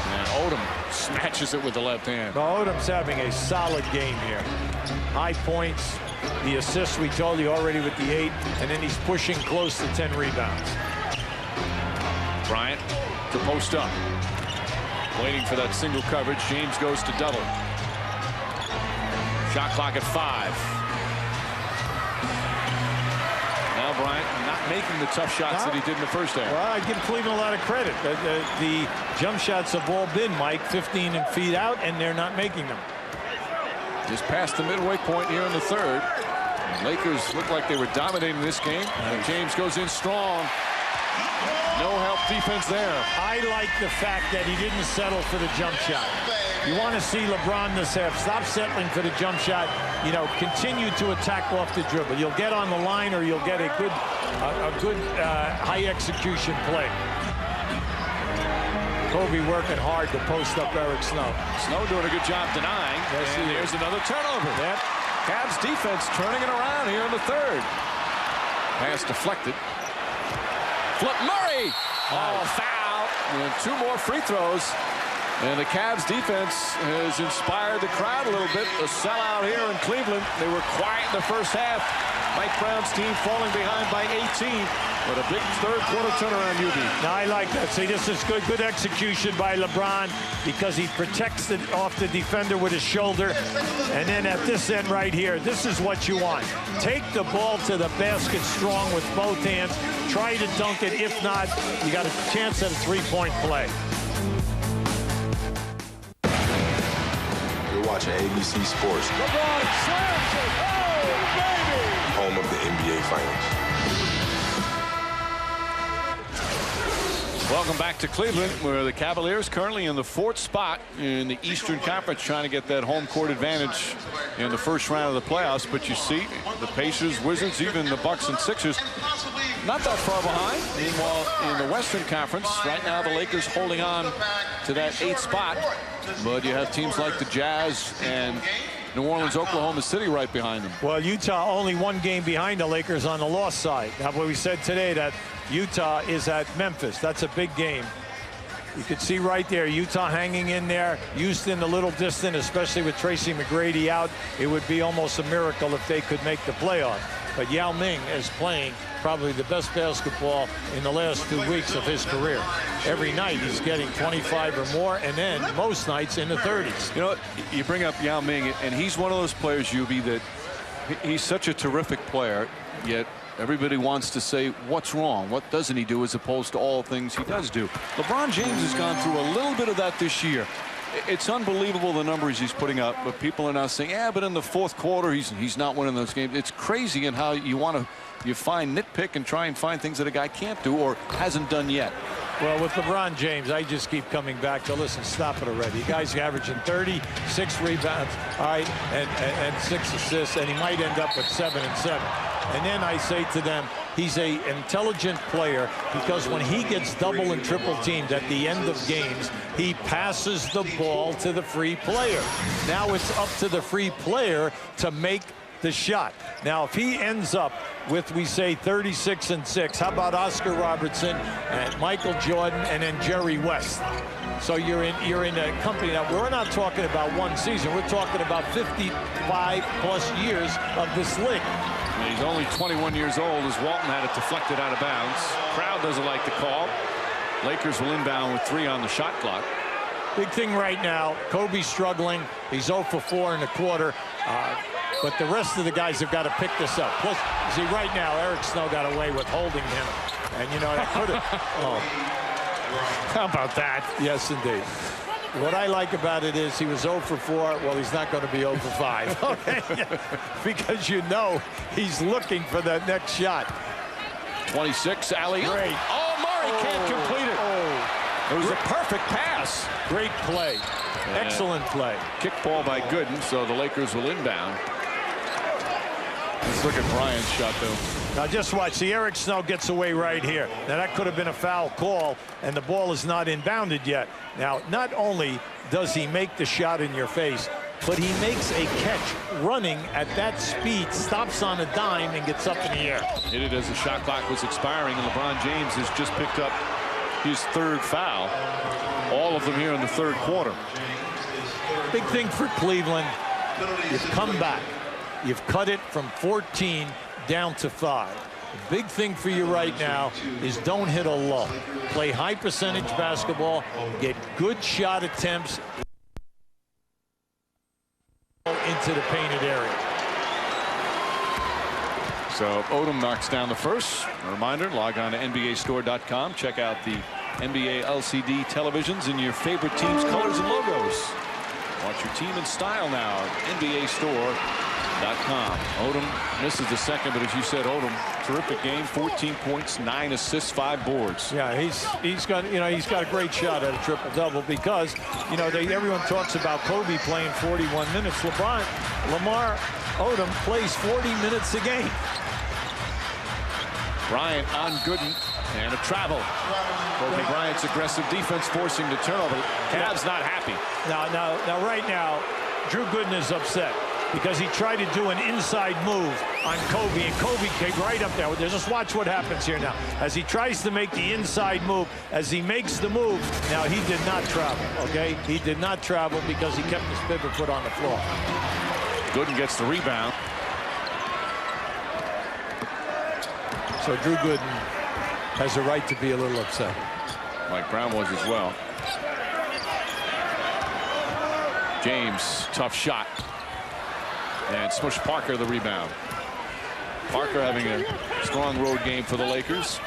And Odom smashes it with the left hand. Well, Odom's having a solid game here. High points, the assists we told you already with the 8, and then he's pushing close to 10 rebounds. Bryant to post up. Waiting for that single coverage. James goes to double. Shot clock at 5. Well, Bryant not making the tough shots that he did in the first half. Well, I give Cleveland a lot of credit. The jump shots have all been, Mike, 15 feet out, and they're not making them. Just past the midway point here in the third. The Lakers look like they were dominating this game. And James goes in strong. No help defense there. I like the fact that he didn't settle for the jump shot. You want to see LeBron this half. Stop settling for the jump shot. You know, continue to attack off the dribble. You'll get on the line or you'll get a good high execution play. Kobe working hard to post up Eric Snow. Snow doing a good job denying. Yes, and here's another turnover. Yep. Cavs defense turning it around here in the third. Pass deflected. Flip Murray. Oh, foul. And 2 more free throws. And the Cavs defense has inspired the crowd a little bit. A sellout here in Cleveland. They were quiet in the first half. Mike Brown's team falling behind by 18. But a big third-quarter turnaround, UB. Now, I like that. See, this is good execution by LeBron because he protects it off the defender with his shoulder. And then at this end right here, this is what you want. Take the ball to the basket strong with both hands. Try to dunk it. If not, you got a chance at a 3-point play. You're watching ABC Sports. LeBron slams it. Oh, baby! Home of the NBA Finals. Welcome back to Cleveland, where the Cavaliers currently in the 4th spot in the Eastern Conference, trying to get that home court advantage in the first round of the playoffs. But you see the Pacers, Wizards, even the Bucks and Sixers not that far behind. Meanwhile, in the Western Conference, right now the Lakers holding on to that 8th spot. But you have teams like the Jazz and New Orleans, Oklahoma City right behind them. Well, Utah only 1 game behind the Lakers on the loss side. That's what we said today, that Utah is at Memphis. That's a big game. You can see right there, Utah hanging in there. Houston a little distant, especially with Tracy McGrady out. It would be almost a miracle if they could make the playoff. But Yao Ming is playing probably the best basketball in the last 2 weeks of his career. Every night he's getting 25 or more, and then most nights in the 30s. You know, you bring up Yao Ming, and he's one of those players, UB, that he's such a terrific player, yet everybody wants to say, what's wrong? What doesn't he do, as opposed to all things he does do? LeBron James has gone through a little bit of that this year. It's unbelievable the numbers he's putting up, but people are now saying, yeah, but in the 4th quarter, he's not winning those games. It's crazy in how you find nitpick and try and find things that a guy can't do or hasn't done yet. Well, with LeBron James, I just keep coming back to, listen, stop it already. The guy's averaging 30, 6 rebounds, all right, and 6 assists, and he might end up with 7 and 7. And then I say to them, he's an intelligent player because when he gets double and triple teamed at the end of games, he passes the ball to the free player. Now it's up to the free player to make the shot. Now, if he ends up with, we say, 36 and 6, how about Oscar Robertson and Michael Jordan and then Jerry West? So you're in a company. Now, we're not talking about 1 season. We're talking about 55 plus years of this league. And he's only 21 years old as Walton had it deflected out of bounds. Crowd doesn't like the call. Lakers will inbound with 3 on the shot clock. Big thing right now, Kobe's struggling. He's 0 for 4 in a quarter. But the rest of the guys have got to pick this up. Plus, see, right now, Eric Snow got away with holding him. And, you know, that could have... Oh. How about that? Yes, indeed. What I like about it is he was 0 for 4. Well, he's not going to be 0 for 5. Okay? Because you know he's looking for that next shot. 26, alley. Great. Oh, Murray can't complete it. It was a perfect pass. Great play. Excellent play. Kick ball by Gooden, so the Lakers will inbound. Let's look at Bryant's shot, though. Now just watch. See, Eric Snow gets away right here. Now that could have been a foul call, and the ball is not inbounded yet. Now, not only does he make the shot in your face, but he makes a catch running at that speed, stops on a dime, and gets up in the air. Hit it as the shot clock was expiring, and LeBron James has just picked up his 3rd foul. All of them here in the 3rd quarter. Big thing for Cleveland. You've come back. You've cut it from 14 down to 5. The big thing for you right now is don't hit a lull. Play high percentage basketball, get good shot attempts into the painted area. So Odom knocks down the first. A reminder, log on to NBAstore.com. Check out the NBA LCD televisions in your favorite team's colors and logos. Watch your team in style now at NBAstore.com. Odom misses the second, but as you said, Odom, terrific game. 14 points, 9 assists, 5 boards. Yeah, he's got a great shot at a triple-double because everyone talks about Kobe playing 41 minutes. Lamar Odom plays 40 minutes a game. Bryant on Gooden and a travel. Kobe Bryant's aggressive defense forcing the turnover. Cavs not happy. Now, right now, Drew Gooden is upset because he tried to do an inside move on Kobe, and Kobe came right up there. Just watch what happens here now. As he tries to make the inside move, as he makes the move, now he did not travel, okay? He did not travel because he kept his pivot foot on the floor. Gooden gets the rebound. So Drew Gooden has a right to be a little upset. Mike Brown was as well. James, tough shot. And Smush Parker the rebound. Parker having a strong road game for the Lakers.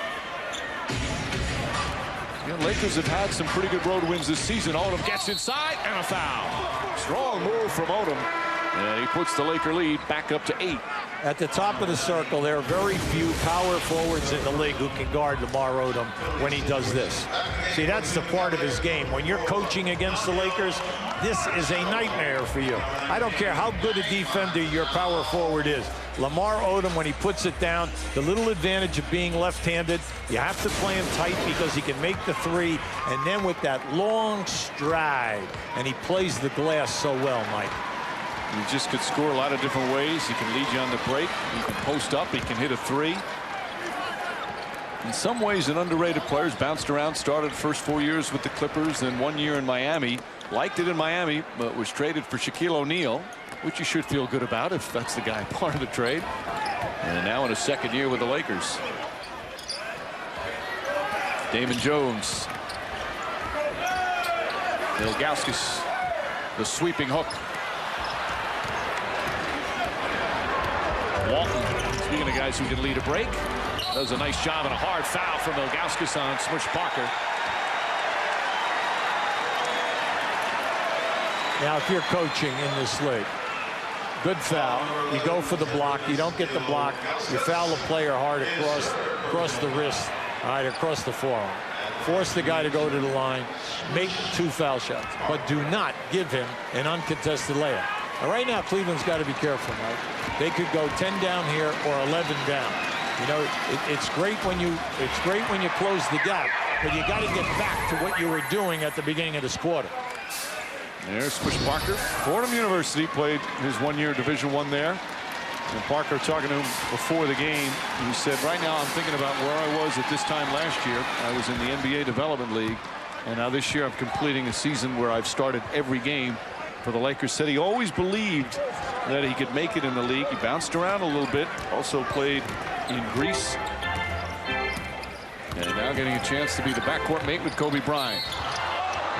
The Lakers have had some pretty good road wins this season. Odom gets inside and a foul. Strong move from Odom. And he puts the Laker lead back up to 8. At the top of the circle, there are very few power forwards in the league who can guard Lamar Odom when he does this. See, that's the part of his game. When you're coaching against the Lakers, this is a nightmare for you. I don't care how good a defender your power forward is. Lamar Odom, when he puts it down, the little advantage of being left-handed, you have to play him tight because he can make the three, and then with that long stride, and he plays the glass so well, Mike. He just could score a lot of different ways. He can lead you on the break. He can post up. He can hit a three. In some ways, an underrated player. He's bounced around, started the first 4 years with the Clippers, then 1 year in Miami. Liked it in Miami, but was traded for Shaquille O'Neal, which you should feel good about if that's the guy part of the trade. And now in his second year with the Lakers. Damon Jones. Ilgauskas, the sweeping hook. Walton, speaking of guys who can lead a break, does a nice job and a hard foul from Ilgauskas on Smush Parker. Now, if you're coaching in this league, good foul. You go for the block. You don't get the block. You foul the player hard across the wrist, all right, across the forearm. Force the guy to go to the line. Make 2 foul shots, but do not give him an uncontested layup. Now, right now, Cleveland's got to be careful, Mike. They could go 10 down here or 11 down. You know, it's great when you close the gap, but you got to get back to what you were doing at the beginning of this quarter. There's Smush Parker. Fordham University played his 1-year Division I there. And Parker talking to him before the game. He said, right now I'm thinking about where I was at this time last year. I was in the NBA Development League. And now this year I'm completing a season where I've started every game for the Lakers. Said he always believed that he could make it in the league. He bounced around a little bit. Also played in Greece. And now getting a chance to be the backcourt mate with Kobe Bryant.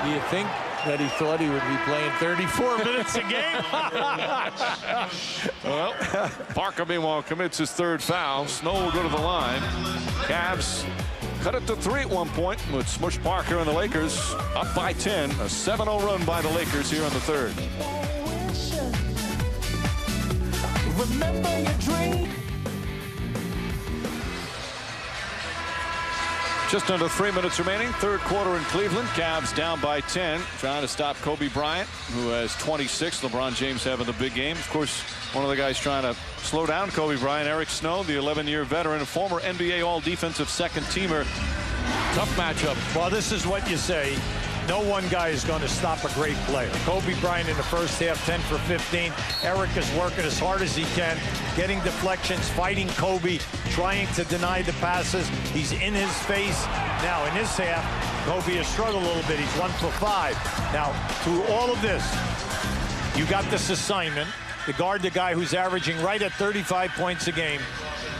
Do you think that he thought he would be playing 34 minutes a game? Well, Parker, meanwhile, commits his 3rd foul. Snow will go to the line. Cavs cut it to 3 at one point with Smush Parker and the Lakers up by 10. A 7-0 run by the Lakers here in the 3rd. Remember your dream. Just under 3 minutes remaining. 3rd quarter in Cleveland. Cavs down by 10. Trying to stop Kobe Bryant, who has 26. LeBron James having the big game. Of course, one of the guys trying to slow down Kobe Bryant, Eric Snow, the 11-year veteran, a former NBA All-Defensive second-teamer. Tough matchup. Well, this is what you say. No one guy is going to stop a great player. Kobe Bryant in the first half, 10 for 15. Eric is working as hard as he can, getting deflections, fighting Kobe, trying to deny the passes. He's in his face. Now, in this half, Kobe has struggled a little bit. He's 1 for 5. Now, through all of this, you got this assignment to guard the guy who's averaging right at 35 points a game,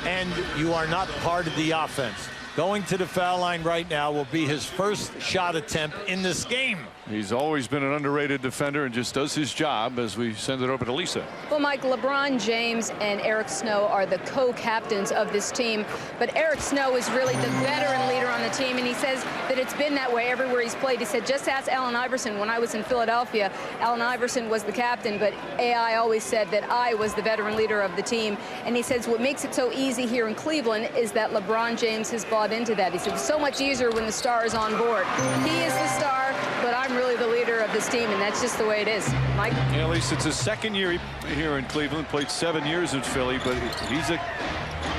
and you are not part of the offense. Going to the foul line right now will be his first shot attempt in this game. He's always been an underrated defender and just does his job as we send it over to Lisa. Well, Mike, LeBron James and Eric Snow are the co-captains of this team, but Eric Snow is really the veteran leader on the team, and he says that it's been that way everywhere he's played. He said, just ask Allen Iverson. When I was in Philadelphia, Allen Iverson was the captain, but AI always said that I was the veteran leader of the team. And he says what makes it so easy here in Cleveland is that LeBron James has bought into that. He said it's so much easier when the star is on board. He is the star, but I'm really the leader of this team, and that's just the way it is. Mike? Yeah, at least it's his second year here in Cleveland. Played 7 years in Philly, but he's a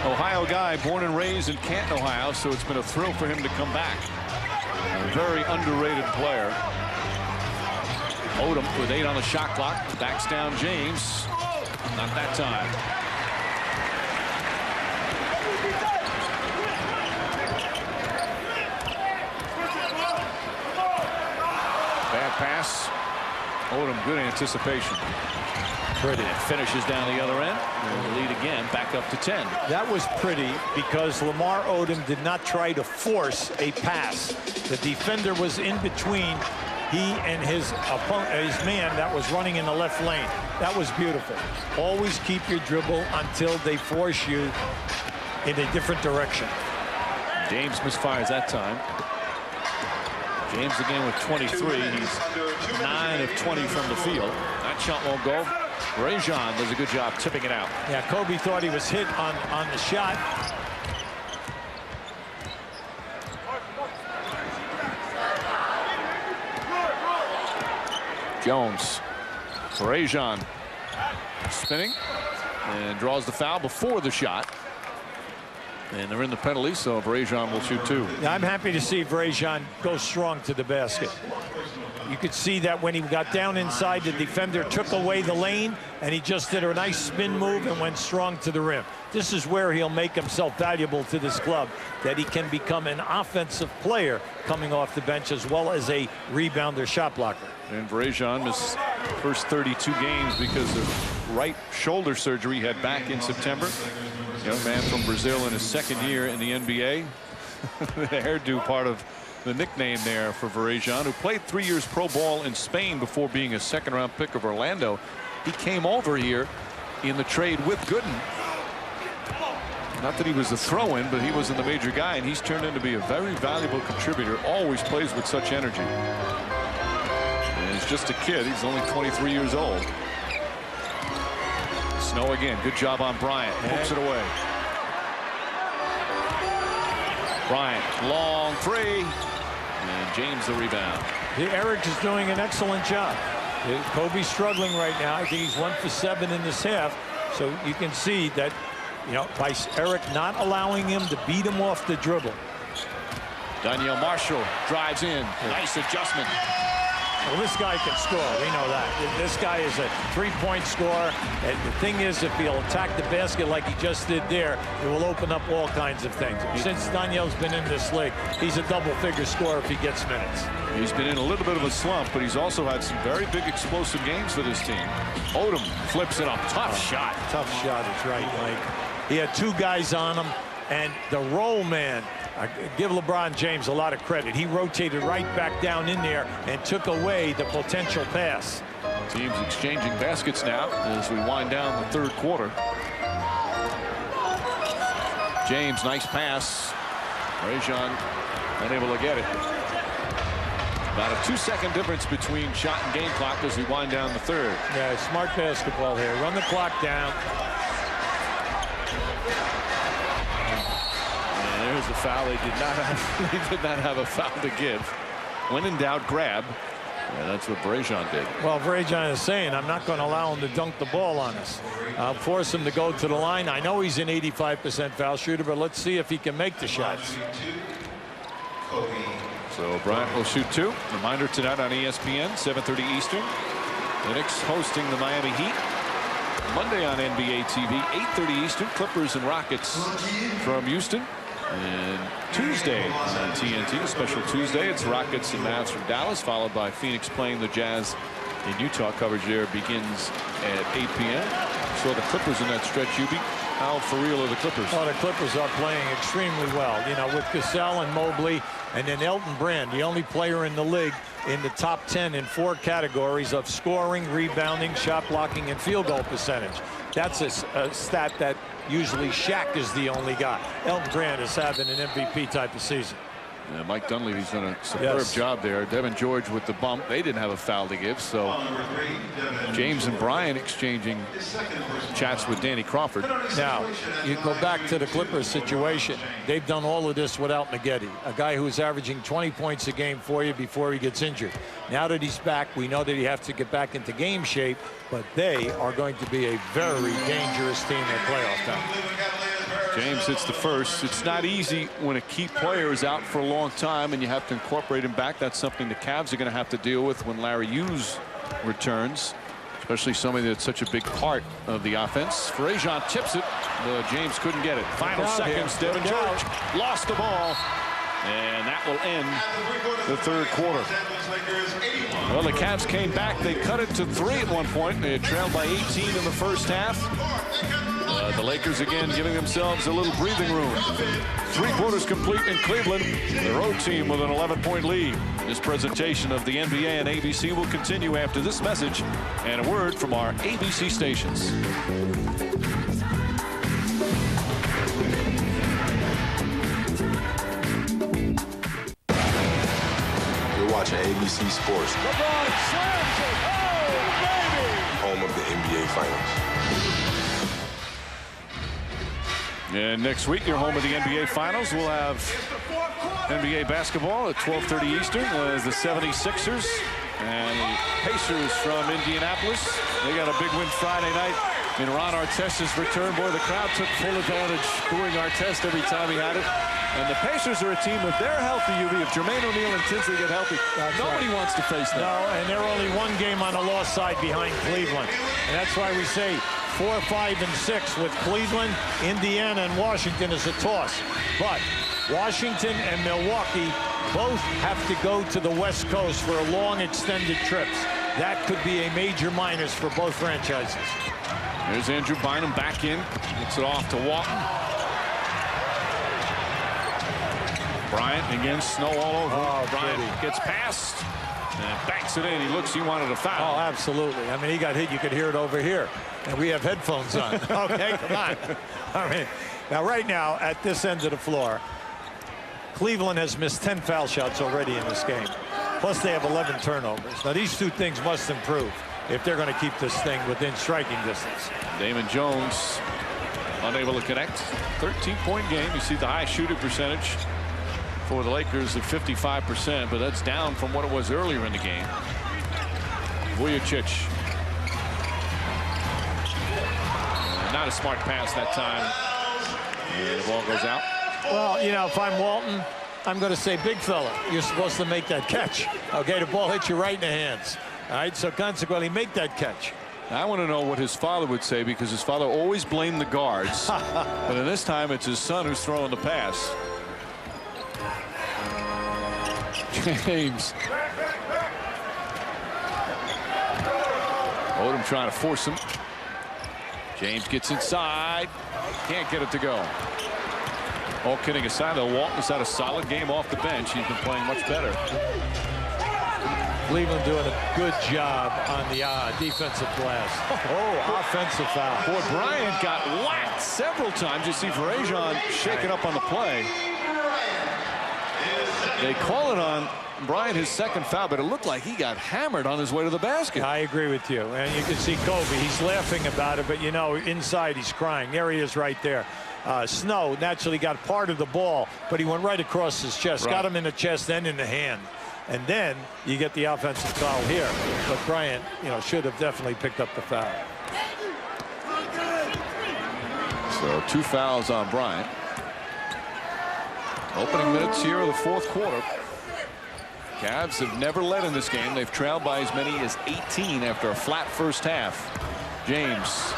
Ohio guy, born and raised in Canton, Ohio, so it's been a thrill for him to come back. A very underrated player. Odom with 8 on the shot clock. Backs down James. Not that time. Bad pass. Odom, good anticipation. Pretty. Finishes down the other end. And the lead again, back up to 10. That was pretty because Lamar Odom did not try to force a pass. The defender was in between he and his man that was running in the left lane. That was beautiful. Always keep your dribble until they force you in a different direction. James misfires that time. James again with 23. He's 9 of 20 from the field. That shot won't go. Rajon does a good job tipping it out. Yeah, Kobe thought he was hit on the shot. Jones. Rajon spinning and draws the foul before the shot. And they're in the penalty, so Rajon will shoot 2. Yeah, I'm happy to see Rajon go strong to the basket. You could see that when he got down inside, the defender took away the lane, and he just did a nice spin move and went strong to the rim. This is where he'll make himself valuable to this club, that he can become an offensive player coming off the bench as well as a rebounder shot blocker. And Rajon missed first 32 games because of right shoulder surgery he had back in September. Young man from Brazil in his second year in the NBA. The hairdo part of the nickname there for Rajon, who played 3 years pro ball in Spain before being a second-round pick of Orlando. He came over here in the trade with Gooden. Not that he was a throw-in, but he wasn't the major guy, and he's turned into be a very valuable contributor. Always plays with such energy. And he's just a kid. He's only 23 years old. Snow again. Good job on Bryant. Hooks it away. Bryant, long three. And James the rebound. Eric is doing an excellent job. Kobe's struggling right now. I think he's 1 for 7 in this half. So you can see that, you know, by Eric not allowing him to beat him off the dribble. Daniel Marshall drives in. Nice adjustment. Well, this guy can score. We know that. This guy is a three-point scorer. And the thing is, if he'll attack the basket like he just did there, it will open up all kinds of things. Since Daniel's been in this league, he's a double-figure scorer if he gets minutes. He's been in a little bit of a slump, but he's also had some very big explosive games for this team. Odom flips it up. Tough shot. Tough shot is right, Mike. He had 2 guys on him, and the roll man, I give LeBron James a lot of credit. He rotated right back down in there and took away the potential pass. Teams exchanging baskets now as we wind down the third quarter. James, nice pass. Rajon unable to get it. About a 2-second difference between shot and game clock as we wind down the third. Yeah, smart basketball here. Run the clock down. There's the foul. They did not have a foul to give. When in doubt, grab. Yeah, that's what Rajon did. Well, Rajon is saying, I'm not going to allow him to dunk the ball on us. I'll force him to go to the line. I know he's an 85% foul shooter, but let's see if he can make the shots. So Bryant will shoot 2. Reminder tonight on ESPN, 7:30 Eastern. The Knicks hosting the Miami Heat. Monday on NBA TV, 8:30 Eastern. Clippers and Rockets from Houston. And Tuesday on TNT, special Tuesday, it's Rockets and Mavs from Dallas, followed by Phoenix playing the Jazz in Utah. Coverage there begins at 8 p.m. So the Clippers in that stretch, UB. How for real are the Clippers? Oh, the Clippers are playing extremely well. You know, with Gasol and Mobley, and then Elton Brand, the only player in the league in the top 10 in 4 categories of scoring, rebounding, shot blocking, and field goal percentage. That's a stat that usually Shaq is the only guy. Elton Brand is having an MVP type of season. Yeah, Mike Dunleavy's done a superb job there. Devin George with the bump. They didn't have a foul to give, so James and Bryant exchanging chats with Danny Crawford. Now, you go back to the Clippers situation. They've done all of this without Maggette, a guy who's averaging 20 points a game for you before he gets injured. Now that he's back, we know that he has to get back into game shape, but they are going to be a very dangerous team at playoff time. James hits the first. It's not easy when a key player is out for a long time and you have to incorporate him back. That's something the Cavs are going to have to deal with when Larry Hughes returns, especially somebody that's such a big part of the offense. Frazion tips it. James couldn't get it. Final seconds. Devin George lost the ball. And that will end the third quarter. Well, the Cavs came back. They cut it to 3 at one point. They had trailed by 18 in the first half. The Lakers again giving themselves a little breathing room. 3 quarters complete in Cleveland. The road team with an 11-point lead. This presentation of the NBA and ABC will continue after this message and a word from our ABC stations. You're watching ABC Sports. LeBron slams it. Oh, baby! Home of the NBA Finals. And next week, you're home of the NBA Finals. We'll have NBA basketball at 12:30 Eastern as the 76ers and the Pacers from Indianapolis. They got a big win Friday night in Ron Artest's return. Boy, the crowd took full advantage, booing Artest every time he had it. And the Pacers are a team, if they're healthy, UV, if Jermaine O'Neal and Tinsley get healthy, nobody wants to face them. No, and they're only 1 game on the loss side behind Cleveland. And that's why we say 4, 5, and 6 with Cleveland, Indiana, and Washington is a toss. But Washington and Milwaukee both have to go to the West Coast for long extended trips. That could be a major minus for both franchises. There's Andrew Bynum back in. Gets it off to Walton. Bryant again, snow all over. Oh, Bryant gets past and banks it in. He looks, he wanted a foul. Oh, absolutely. I mean, he got hit. You could hear it over here. And we have headphones on. Okay, come on. I mean, now right now at this end of the floor, Cleveland has missed 10 foul shots already in this game. Plus they have 11 turnovers. Now these 2 things must improve if they're going to keep this thing within striking distance. Damon Jones unable to connect. 13-point game. You see the high shooting percentage for the Lakers at 55%, but that's down from what it was earlier in the game. Vujacic. Not a smart pass that time. And the ball goes out. Well, you know, if I'm Walton, I'm going to say, big fella, you're supposed to make that catch. Okay, the ball hits you right in the hands. All right, so consequently, make that catch. I want to know what his father would say, because his father always blamed the guards. But in this time, it's his son who's throwing the pass. James. Odom trying to force him. James gets inside. Can't get it to go. All kidding aside, though, Walton's had a solid game off the bench. He's been playing much better. Cleveland doing a good job on the defensive glass. Oh, offensive foul. Boy, Bryant got whacked several times. You see Frazion shaking up on the play. They call it on Bryant, his second foul, but it looked like he got hammered on his way to the basket. I agree with you. And you can see Kobe. He's laughing about it, but, you know, inside he's crying. There he is right there. Snow naturally got part of the ball, but he went right across his chest. Right. Got him in the chest, then in the hand. And then you get the offensive foul here. But Bryant, you know, should have definitely picked up the foul. So 2 fouls on Bryant. Opening minutes here of the 4th quarter. Cavs have never led in this game. They've trailed by as many as 18 after a flat first half. James,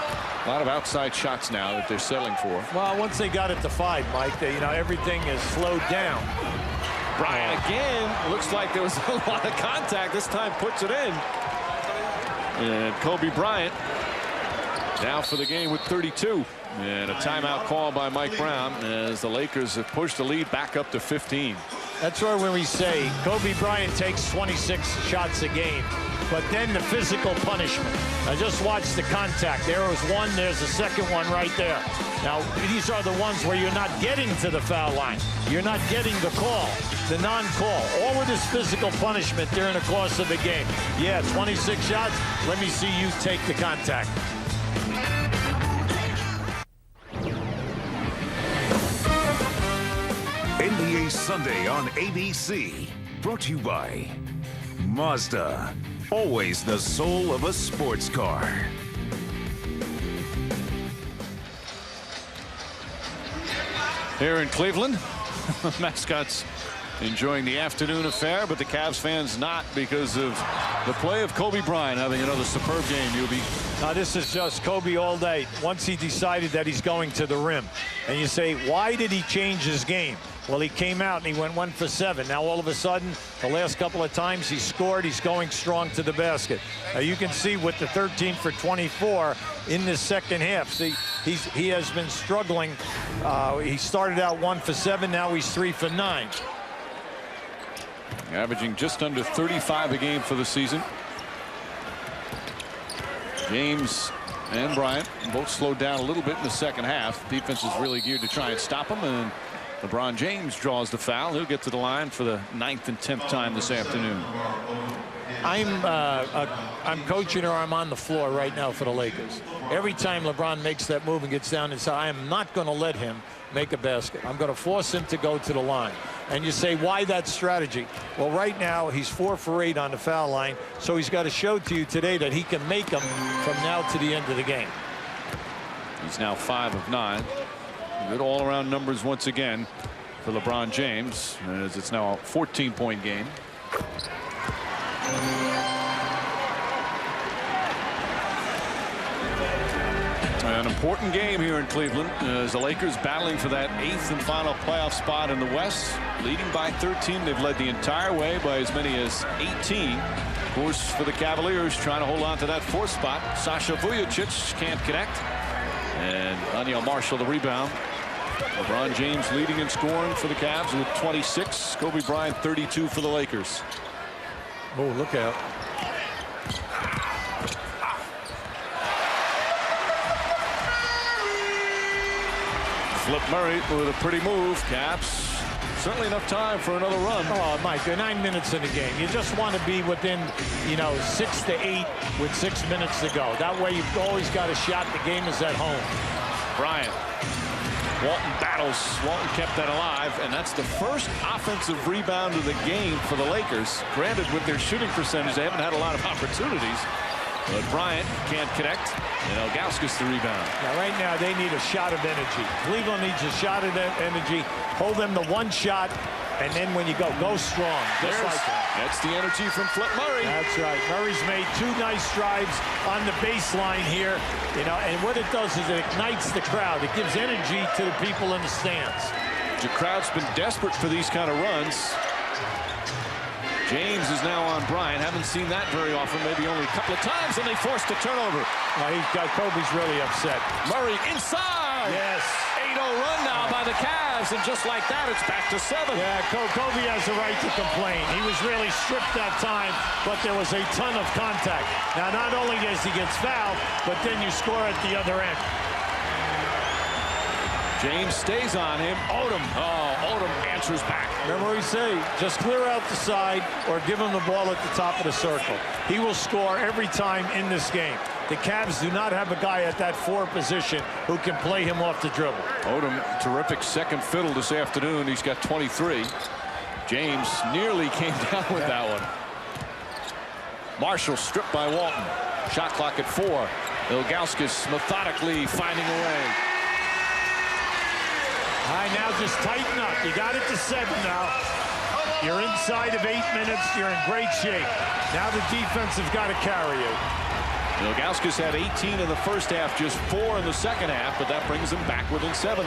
a lot of outside shots now that they're settling for. Well, once they got it to 5, Mike, you know, everything is slowed down. Bryant again, looks like there was a lot of contact. This time puts it in. And Kobe Bryant Now for the game with 32. And a timeout call by Mike Brown as the Lakers have pushed the lead back up to 15. That's where when we say Kobe Bryant takes 26 shots a game, but then the physical punishment. Now just watch the contact. There was one, there's a second one right there. Now these are the ones where you're not getting to the foul line. You're not getting the call, the non-call. All of this physical punishment during the course of the game. Yeah, 26 shots. Let me see you take the contact. NBA Sunday on ABC. Brought to you by Mazda. Always the soul of a sports car. Here in Cleveland, mascots enjoying the afternoon affair, but the Cavs fans not because of the play of Kobe Bryant having another superb game, UB. Now this is just Kobe all day. Once he decided that he's going to the rim. And you say, why did he change his game? Well, he came out and he went 1 for 7. Now all of a sudden, the last couple of times he scored, he's going strong to the basket. Now you can see with the 13 for 24 in this second half. See, he has been struggling. He started out 1 for 7. Now he's 3 for 9. Averaging just under 35 a game for the season. James and Bryant both slowed down a little bit in the second half. Defense is really geared to try and stop him, and LeBron James draws the foul. He'll get to the line for the 9th and 10th time this afternoon. I'm coaching or I'm on the floor right now for the Lakers. Every time LeBron makes that move and gets down inside, I am not going to let him make a basket. I'm going to force him to go to the line. And you say, why that strategy? Well, right now he's 4 for 8 on the foul line, so he's got to show to you today that he can make them from now to the end of the game. He's now 5 of 9. Good all-around numbers once again for LeBron James, as it's now a 14-point game. An important game here in Cleveland as the Lakers battling for that 8th and final playoff spot in the West, leading by 13. They've led the entire way by as many as 18. Of course, for the Cavaliers, trying to hold on to that 4th spot. Sasha Vujacic can't connect, and Daniel Marshall the rebound. LeBron James leading in scoring for the Cavs with 26. Kobe Bryant 32 for the Lakers. Oh, look out. Flip Murray with a pretty move. Cavs certainly enough time for another run. Oh, Mike, they're 9 minutes in the game. You just want to be within, 6 to 8 with 6 minutes to go. That way you've always got a shot. The game is at home. Bryant. Walton battles. Walton kept that alive, and that's the first offensive rebound of the game for the Lakers. Granted, with their shooting percentage, they haven't had a lot of opportunities. But Bryant can't connect, and Ilgauskas the rebound. Now, right now, they need a shot of energy. Cleveland needs a shot of energy. Hold them to 1 shot, and then when you go strong. Just like that. That's the energy from Flip Murray. That's right. Murray's made 2 nice strides on the baseline here. And what it does is it ignites the crowd. It gives energy to the people in the stands. The crowd's been desperate for these kind of runs. James is now on Bryant. Haven't seen that very often, maybe only a couple of times, and they forced a turnover. Kobe's really upset. Murray inside. Yes. 8-0 run now by the Cavs, and just like that, it's back to 7. Yeah, Kobe has a right to complain. He was really stripped that time, but there was a ton of contact. Now, not only does he get fouled, but then you score at the other end. James stays on him. Odom answers back. Remember what we say, just clear out the side or give him the ball at the top of the circle. He will score every time in this game. The Cavs do not have a guy at that 4 position who can play him off the dribble. Odom, terrific second fiddle this afternoon. He's got 23. James nearly came down with that one. Marshall stripped by Walton. Shot clock at 4. Ilgauskas methodically finding a way. All right, now just tighten up. You got it to 7 now. You're inside of 8 minutes. You're in great shape. Now the defense has got to carry you. Ilgauskas had 18 in the first half, just 4 in the second half, but that brings them back within 7.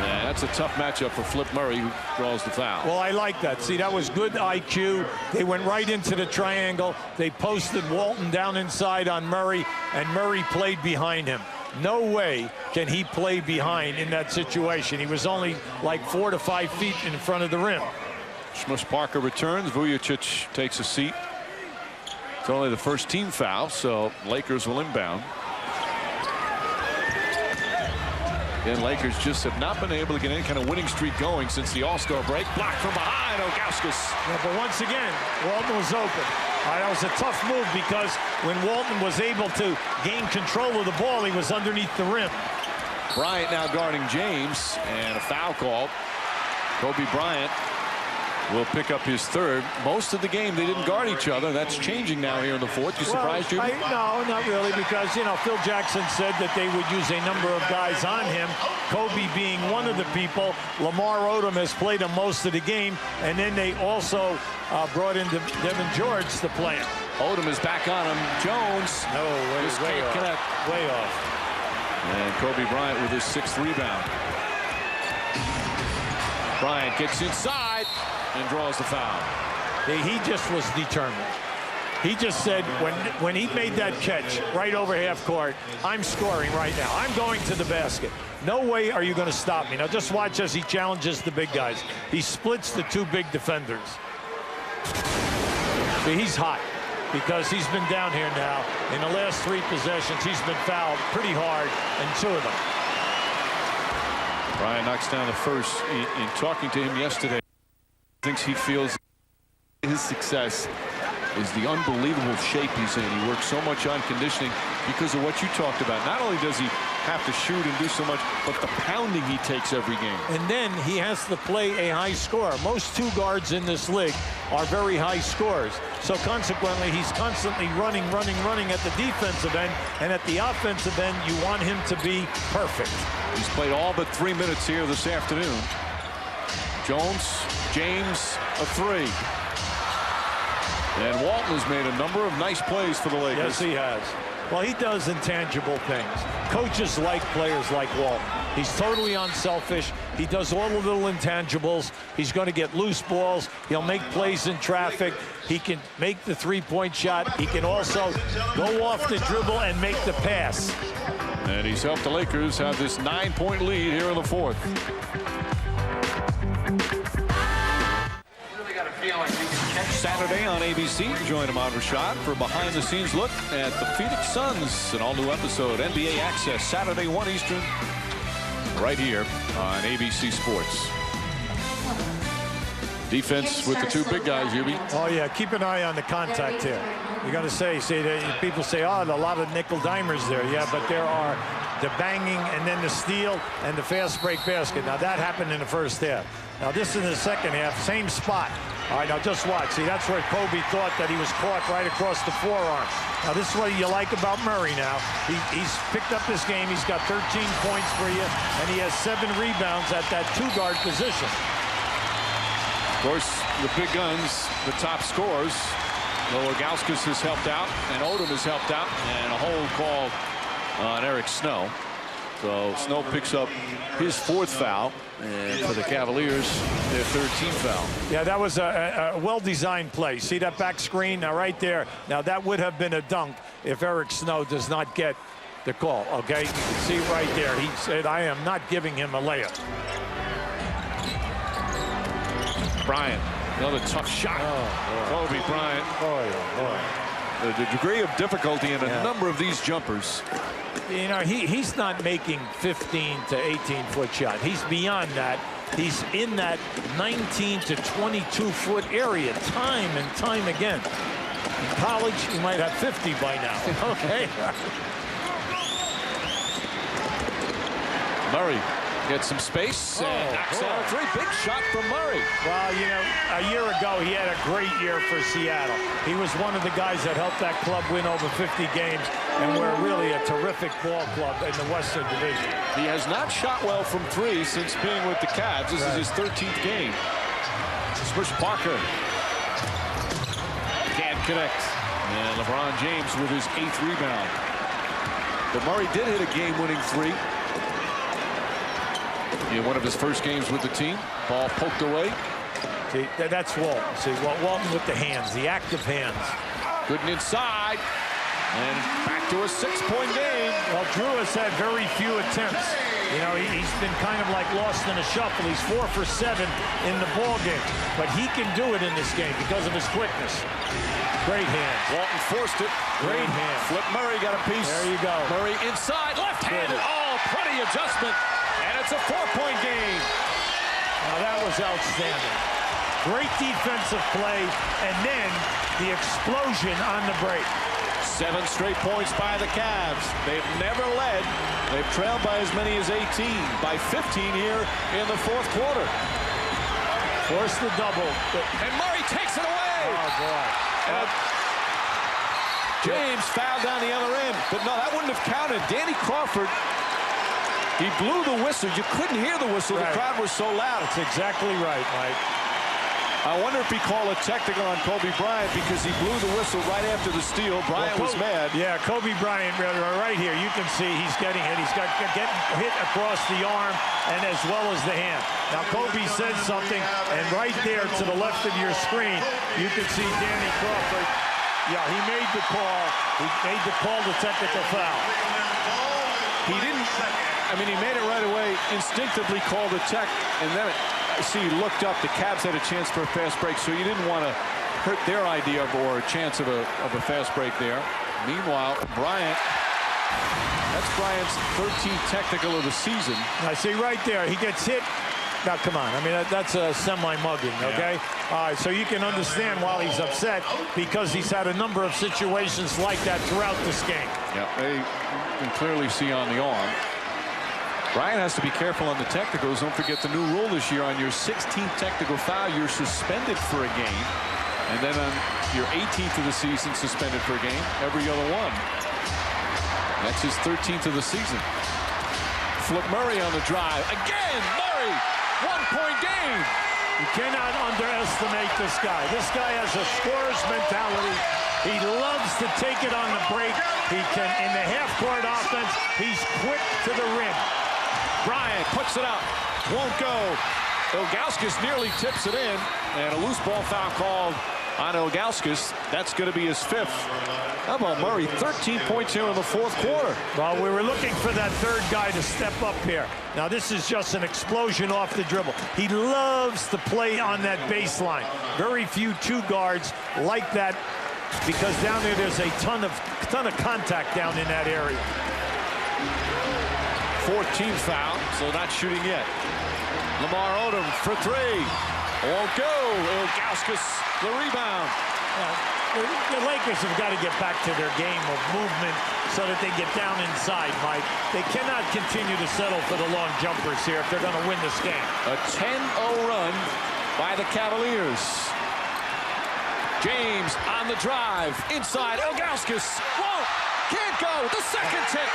Yeah, that's a tough matchup for Flip Murray, who draws the foul. Well, I like that. See, that was good IQ. They went right into the triangle. They posted Walton down inside on Murray, and Murray played behind him. No way can he play behind in that situation. He was only like 4 to 5 feet in front of the rim. Smush Parker returns. Vujacic takes a seat. It's only the first team foul, so Lakers will inbound. And Lakers just have not been able to get any kind of winning streak going since the All-Star break. Blocked from behind, Ilgauskas. Yeah, but once again, Walton was open. That was a tough move because when Walton was able to gain control of the ball, he was underneath the rim. Bryant now guarding James, and a foul call. Kobe Bryant will pick up his third. Most of the game they didn't guard each other. That's changing now here in the fourth. You surprised you? No, not really, because, you know, Phil Jackson said that they would use a number of guys on him, Kobe being one of the people. Lamar Odom has played him most of the game, and then they also brought in Devin George to play him. Odom is back on him. Jones. No, way off. Connect. Way off. And Kobe Bryant with his 6th rebound. Bryant gets inside and draws the foul. He just was determined. He just said when he made that catch right over half court, I'm scoring right now. I'm going to the basket. No way are you going to stop me. Now just watch as he challenges the big guys. He splits the 2 big defenders. See, he's hot because he's been down here now. In the last 3 possessions, he's been fouled pretty hard in 2 of them. Bryant knocks down the first. In talking to him yesterday, thinks he feels his success is the unbelievable shape he's in. He works so much on conditioning because of what you talked about. Not only does he have to shoot and do so much, but the pounding he takes every game. And then he has to play a high scorer. Most 2 guards in this league are very high scorers. So consequently, he's constantly running at the defensive end. And at the offensive end, you want him to be perfect. He's played all but 3 minutes here this afternoon. Jones, James, a 3. And Walton has made a number of nice plays for the Lakers. Yes, he has. Well, he does intangible things. Coaches like players like Walton. He's totally unselfish. He does all the little intangibles. He's going to get loose balls. He'll make plays in traffic. He can make the 3-point shot. He can also go off the dribble and make the pass. And he's helped the Lakers have this 9-point lead here in the fourth. Saturday on ABC, join Ahmad Rashad for a behind-the-scenes look at the Phoenix Suns. An all-new episode, NBA Access, Saturday 1 Eastern, right here on ABC Sports. Defense with the 2 big guys, Yubi. Oh, yeah, keep an eye on the contact here. You're going to say people say, oh, a lot of nickel-dimers there. Yeah, but there are the banging and then the steal and the fast break basket. Now, that happened in the first half. Now, this is the second half, same spot. All right, now just watch. See, that's where Kobe thought that he was caught right across the forearm. Now, this is what you like about Murray now. He's picked up this game. He's got 13 points for you, and he has 7 rebounds at that 2-guard position. Of course, the big guns, the top scorers. Ilgauskas has helped out, and Odom has helped out, and a hold call on Eric Snow. So Snow picks up his 4th foul, and for the Cavaliers, their 13th foul. Yeah, that was a well-designed play. See that back screen? Now, right there. Now, that would have been a dunk if Eric Snow does not get the call, okay? You can see right there. He said, I am not giving him a layup. Bryant, another tough shot. Oh, Kobe Bryant. Boy. The degree of difficulty in a number of these jumpers. You know, he's not making 15 to 18-foot shot. He's beyond that. He's in that 19 to 22-foot area time and time again. In college, he might have 50 by now. Okay. Murray gets some space and knocks down a 3. Big shot from Murray. Well, you know, a year ago, he had a great year for Seattle. He was one of the guys that helped that club win over 50 games, and we're really a terrific ball club in the Western Division. He has not shot well from 3 since being with the Cavs. This is his 13th game. Smush Parker can't connect. And LeBron James with his 8th rebound. But Murray did hit a game-winning 3. In one of his first games with the team, ball poked away. See, that's Walton. See, Walton with the hands, the active hands. Gooden inside, and back to a 6-point game. Well, Drew has had very few attempts. You know, he's been kind of like lost in a shuffle. He's 4 for 7 in the ball game, but he can do it in this game because of his quickness. Great hands. Walton forced it. Great hands. Flip Murray got a piece. There you go. Murray inside, left-handed. Oh, pretty adjustment, and it's a 4-point game. Now that was outstanding. Great defensive play, and then the explosion on the break. 7 straight points by the Cavs. They've never led. They've trailed by as many as 18, by 15 here in the fourth quarter. Force the double. And Murray takes it away. Oh, boy. And James fouled down the other end. But no, that wouldn't have counted. Danny Crawford, he blew the whistle. You couldn't hear the whistle. Right. The crowd was so loud. That's exactly right, Mike. I wonder if he called a technical on Kobe Bryant because he blew the whistle right after the steal. Bryant was mad. Yeah, Kobe Bryant right here. You can see he's getting hit. He's getting hit across the arm and as well as the hand. Now, Kobe said something, and right there to the left of your screen, you can see Danny Crawford. Yeah, he made the call. He made the call, the technical foul. He didn't, I mean, he made it right away, instinctively called the tech, and then he looked up. The Cavs had a chance for a fast break, so you didn't want to hurt their idea of or a chance of a fast break there. Meanwhile, Bryant, that's Bryant's 13th technical of the season. I see right there, he gets hit. Now, come on. I mean, that's a semi-mugging, okay? Yeah. All right, so you can understand why he's upset because he's had a number of situations like that throughout this game. Yeah, you can clearly see on the arm. Bryant has to be careful on the technicals. Don't forget the new rule this year. On your 16th technical foul, you're suspended for a game. And then on your 18th of the season, suspended for a game, every other one. That's his 13th of the season. Flip Murray on the drive. Again, Murray! 1-point game. You cannot underestimate this guy. This guy has a scorer's mentality. He loves to take it on the break. He can, in the half-court offense, he's quick to the rim. Bryant puts it up. Won't go. Ilgauskas nearly tips it in. And a loose ball foul called on Ilgauskas. That's going to be his 5th. How about Murray? 13 points here in the fourth quarter. Well, we were looking for that third guy to step up here. Now, this is just an explosion off the dribble. He loves to play on that baseline. Very few 2 guards like that because down there there's a ton of contact down in that area. 14th foul, so not shooting yet. Lamar Odom for 3. Won't go. Ilgauskas, the rebound. The Lakers have got to get back to their game of movement so that they get down inside, Mike. They cannot continue to settle for the long jumpers here if they're going to win this game. A 10-0 run by the Cavaliers. James on the drive. Inside, Ilgauskas. Won't. Can't go. The second tip.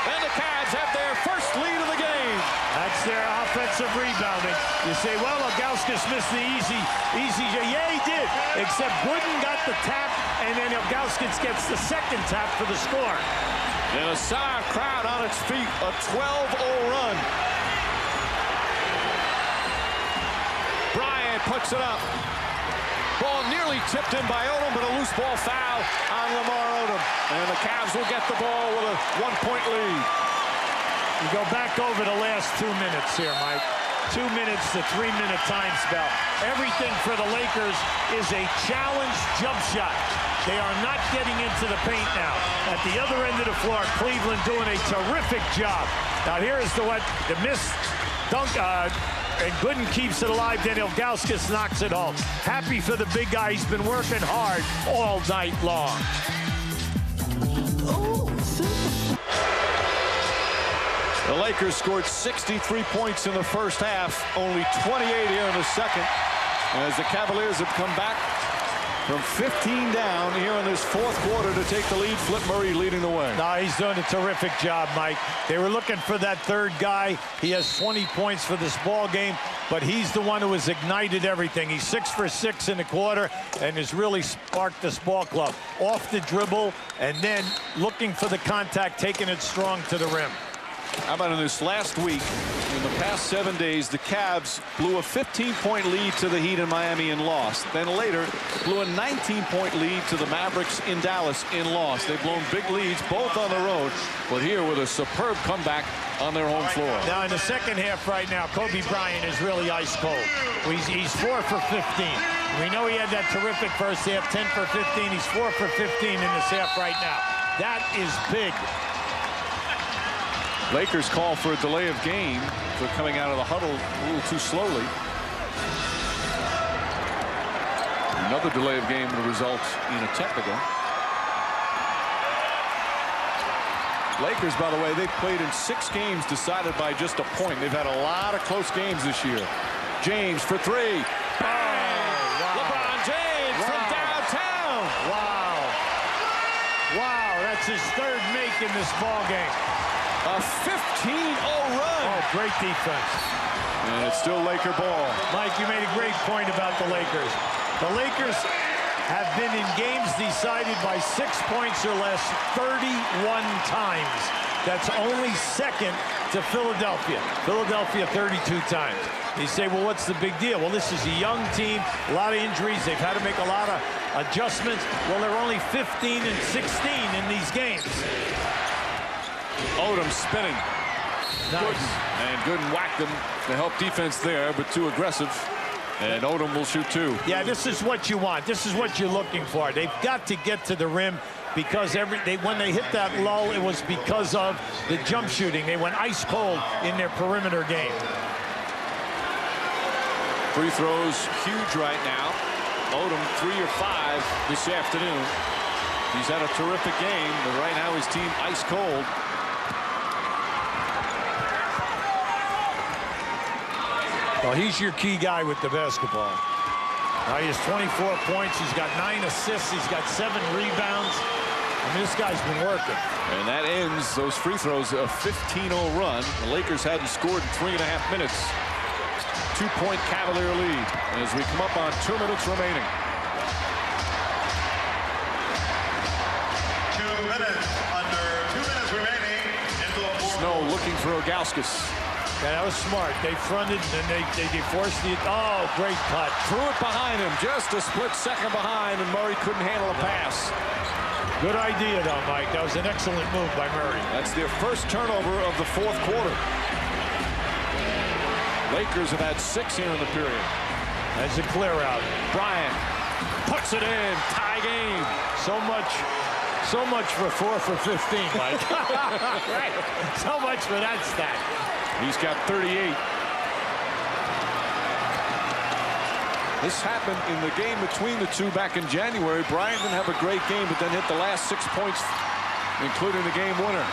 And the Cavs have their first lead of the game. That's their offensive rebounding. You say, well, Ilgauskas missed the easy. Yeah, he did. Except Gooden got the tap, and then Ilgauskas gets the second tap for the score. And a sour crowd on its feet. A 12-0 run. Bryant puts it up. Ball nearly tipped in by Odom, but a loose ball foul on Lamar Odom. And the Cavs will get the ball with a 1-point lead. You go back over the last 2 minutes here, Mike. 2 minutes to 3-minute time spell. Everything for the Lakers is a challenge jump shot. They are not getting into the paint now. At the other end of the floor, Cleveland doing a terrific job. Now here is the missed dunk. And Gooden keeps it alive. Then Ilgauskas knocks it home. Happy for the big guy. He's been working hard all night long. The Lakers scored 63 points in the first half. Only 28 here in the second. As the Cavaliers have come back from 15 down here in this fourth quarter to take the lead. Flip Murray leading the way. No, he's doing a terrific job, Mike. They were looking for that third guy. He has 20 points for this ball game, but he's the one who has ignited everything. He's 6 for 6 in the quarter and has really sparked this ball club. Off the dribble and then looking for the contact, taking it strong to the rim. How about in this last week, in the past 7 days, the Cavs blew a 15-point lead to the Heat in Miami and lost. Then later, blew a 19-point lead to the Mavericks in Dallas and lost. They've blown big leads, both on the road, but here with a superb comeback on their home floor. Now, in the second half right now, Kobe Bryant is really ice cold. He's 4 for 15. We know he had that terrific first half, 10 for 15. He's 4 for 15 in this half right now. That is big. Lakers call for a delay of game for coming out of the huddle a little too slowly. Another delay of game will result in a technical. Lakers, by the way, they've played in 6 games decided by just a point. They've had a lot of close games this year. James for 3. Bang! Wow. LeBron James from downtown. Wow. Wow, that's his 3rd make in this ball game. A 15-0 run. Oh, great defense. And it's still Laker ball. Mike, you made a great point about the Lakers. The Lakers have been in games decided by 6 points or less 31 times. That's only second to Philadelphia. Philadelphia 32 times. You say, well, what's the big deal? Well, this is a young team, a lot of injuries. They've had to make a lot of adjustments. Well, they're only 15 and 16 in these games. Odom spinning. Nice. And Gooden whacked them to help defense there, but too aggressive. And Odom will shoot 2. Yeah, this is what you want. This is what you're looking for. They've got to get to the rim because when they hit that lull, it was because of the jump shooting. They went ice cold in their perimeter game. Free throws huge right now. Odom 3 or 5 this afternoon. He's had a terrific game, but right now his team ice cold. Well, he's your key guy with the basketball. Now he has 24 points. He's got 9 assists. He's got 7 rebounds. I mean, this guy's been working. And that ends those free throws, a 15-0 run. The Lakers hadn't scored in 3.5 minutes. 2-point Cavalier lead as we come up on 2 minutes remaining. 2 minutes, under 2 minutes remaining. Snow looking for Ilgauskas. Yeah, that was smart. They fronted and they forced the. Oh, great cut. Threw it behind him, just a split second behind, and Murray couldn't handle a pass. Good idea, though, Mike. That was an excellent move by Murray. That's their first turnover of the 4th quarter. Lakers have had 6 here in the period. That's a clear out. Bryant puts it in. Tie game. So much for 4 for 15, Mike. Right. So much for that stat. He's got 38. This happened in the game between the two back in January. Bryant didn't have a great game, but then hit the last 6 points, including the game winner.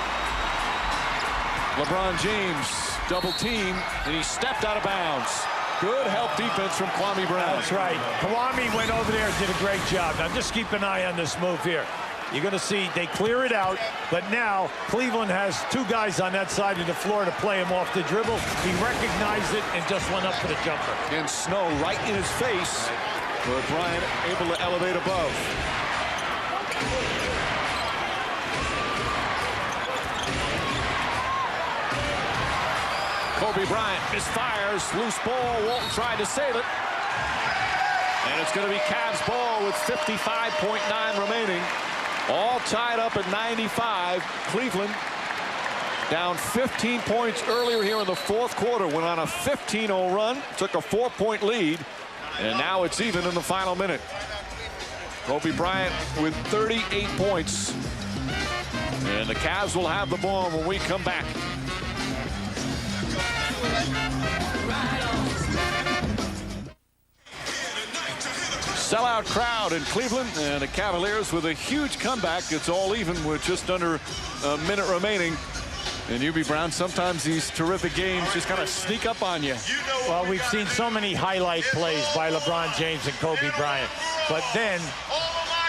LeBron James double team, and he stepped out of bounds. Good help defense from Kwame Brown. That's right. Kwame went over there and did a great job. Now just keep an eye on this move here. You're going to see they clear it out, but now Cleveland has 2 guys on that side of the floor to play him off the dribble. He recognized it and just went up for the jumper. And Snow right in his face, but Bryant able to elevate above. Kobe Bryant misfires, loose ball, Walton tried to save it. And it's going to be Cavs ball with 55.9 remaining. All tied up at 95. Cleveland down 15 points earlier here in the 4th quarter. Went on a 15-0 run, took a 4-point lead, and now it's even in the final minute. Kobe Bryant with 38 points. And the Cavs will have the ball when we come back. Sellout crowd in Cleveland, and the Cavaliers with a huge comeback. It's all even with just under a minute remaining. And UB Brown, sometimes these terrific games just kind of sneak up on you. Well, we've seen so many highlight plays by LeBron James and Kobe Bryant. But then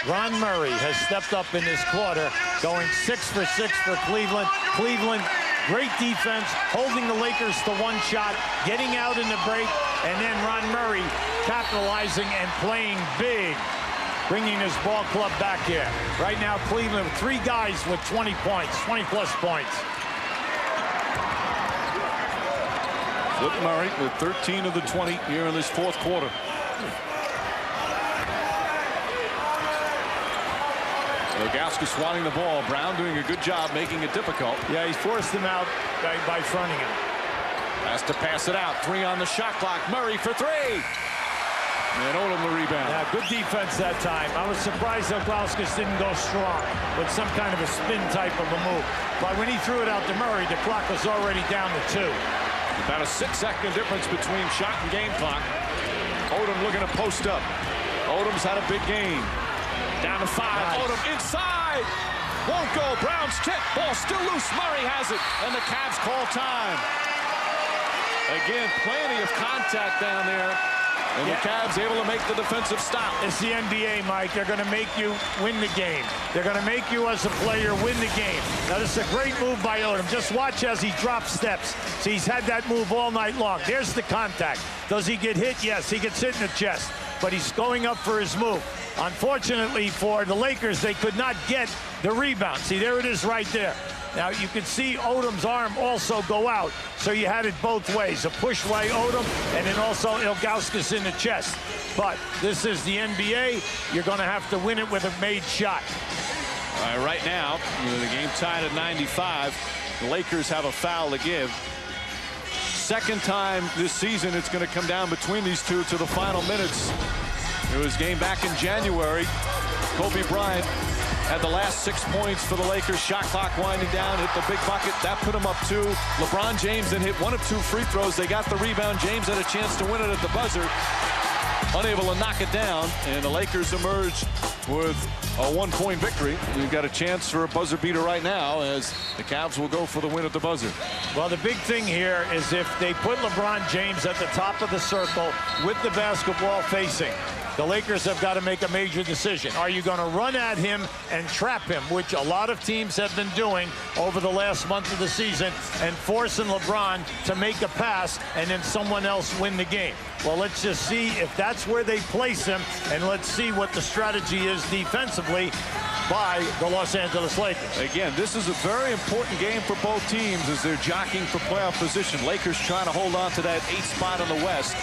Ron Murray has stepped up in this quarter, going 6 for 6 for Cleveland. Cleveland, great defense, holding the Lakers to 1 shot, getting out in the break, and then Ron Murray capitalizing and playing big, bringing his ball club back here. Right now, Cleveland with 3 guys with 20 points, 20-plus points. Flip Murray with 13 of the 20 here in this fourth quarter. Ilgauskas swatting the ball. Brown doing a good job making it difficult. Yeah, he forced him out by fronting him. Has to pass it out. 3 on the shot clock. Murray for 3. And Odom the rebound. Yeah, good defense that time. I was surprised Ilgauskas didn't go strong with some kind of a spin type of a move. But when he threw it out to Murray, the clock was already down to 2. About a 6-second difference between shot and game clock. Odom looking to post up. Odom's had a big game. Down to 5. Nice. Odom inside. Won't go. Brown's tip. Ball still loose. Murray has it. And the Cavs call time. Again, plenty of contact down there. And the Cavs able to make the defensive stop. It's the NBA, Mike. They're going to make you win the game. They're going to make you, as a player, win the game. Now, this is a great move by Odom. Just watch as he drops steps. See, he's had that move all night long. There's the contact. Does he get hit? Yes, he gets hit in the chest. But he's going up for his move. Unfortunately for the Lakers, they could not get the rebound. See, there it is right there. Now, you can see Odom's arm also go out, so you had it both ways. A push by Odom, and then also Ilgauskas in the chest. But this is the NBA. You're going to have to win it with a made shot. All right, right now, the game tied at 95. The Lakers have a foul to give. Second time this season it's going to come down between these two to the final minutes. It was game back in January. Kobe Bryant had the last 6 points for the Lakers. Shot clock winding down, hit the big bucket. That put him up 2. LeBron James then hit 1 of 2 free throws. They got the rebound. James had a chance to win it at the buzzer. Unable to knock it down, and the Lakers emerged with a 1-point victory. We've got a chance for a buzzer beater right now as the Cavs will go for the win at the buzzer. Well, the big thing here is if they put LeBron James at the top of the circle with the basketball facing, the Lakers have got to make a major decision. Are you going to run at him and trap him, which a lot of teams have been doing over the last month of the season, and forcing LeBron to make a pass and then someone else win the game? Well, let's just see if that's where they place him, and let's see what the strategy is defensively by the Los Angeles Lakers. Again, this is a very important game for both teams as they're jockeying for playoff position. Lakers trying to hold on to that 8th spot in the West.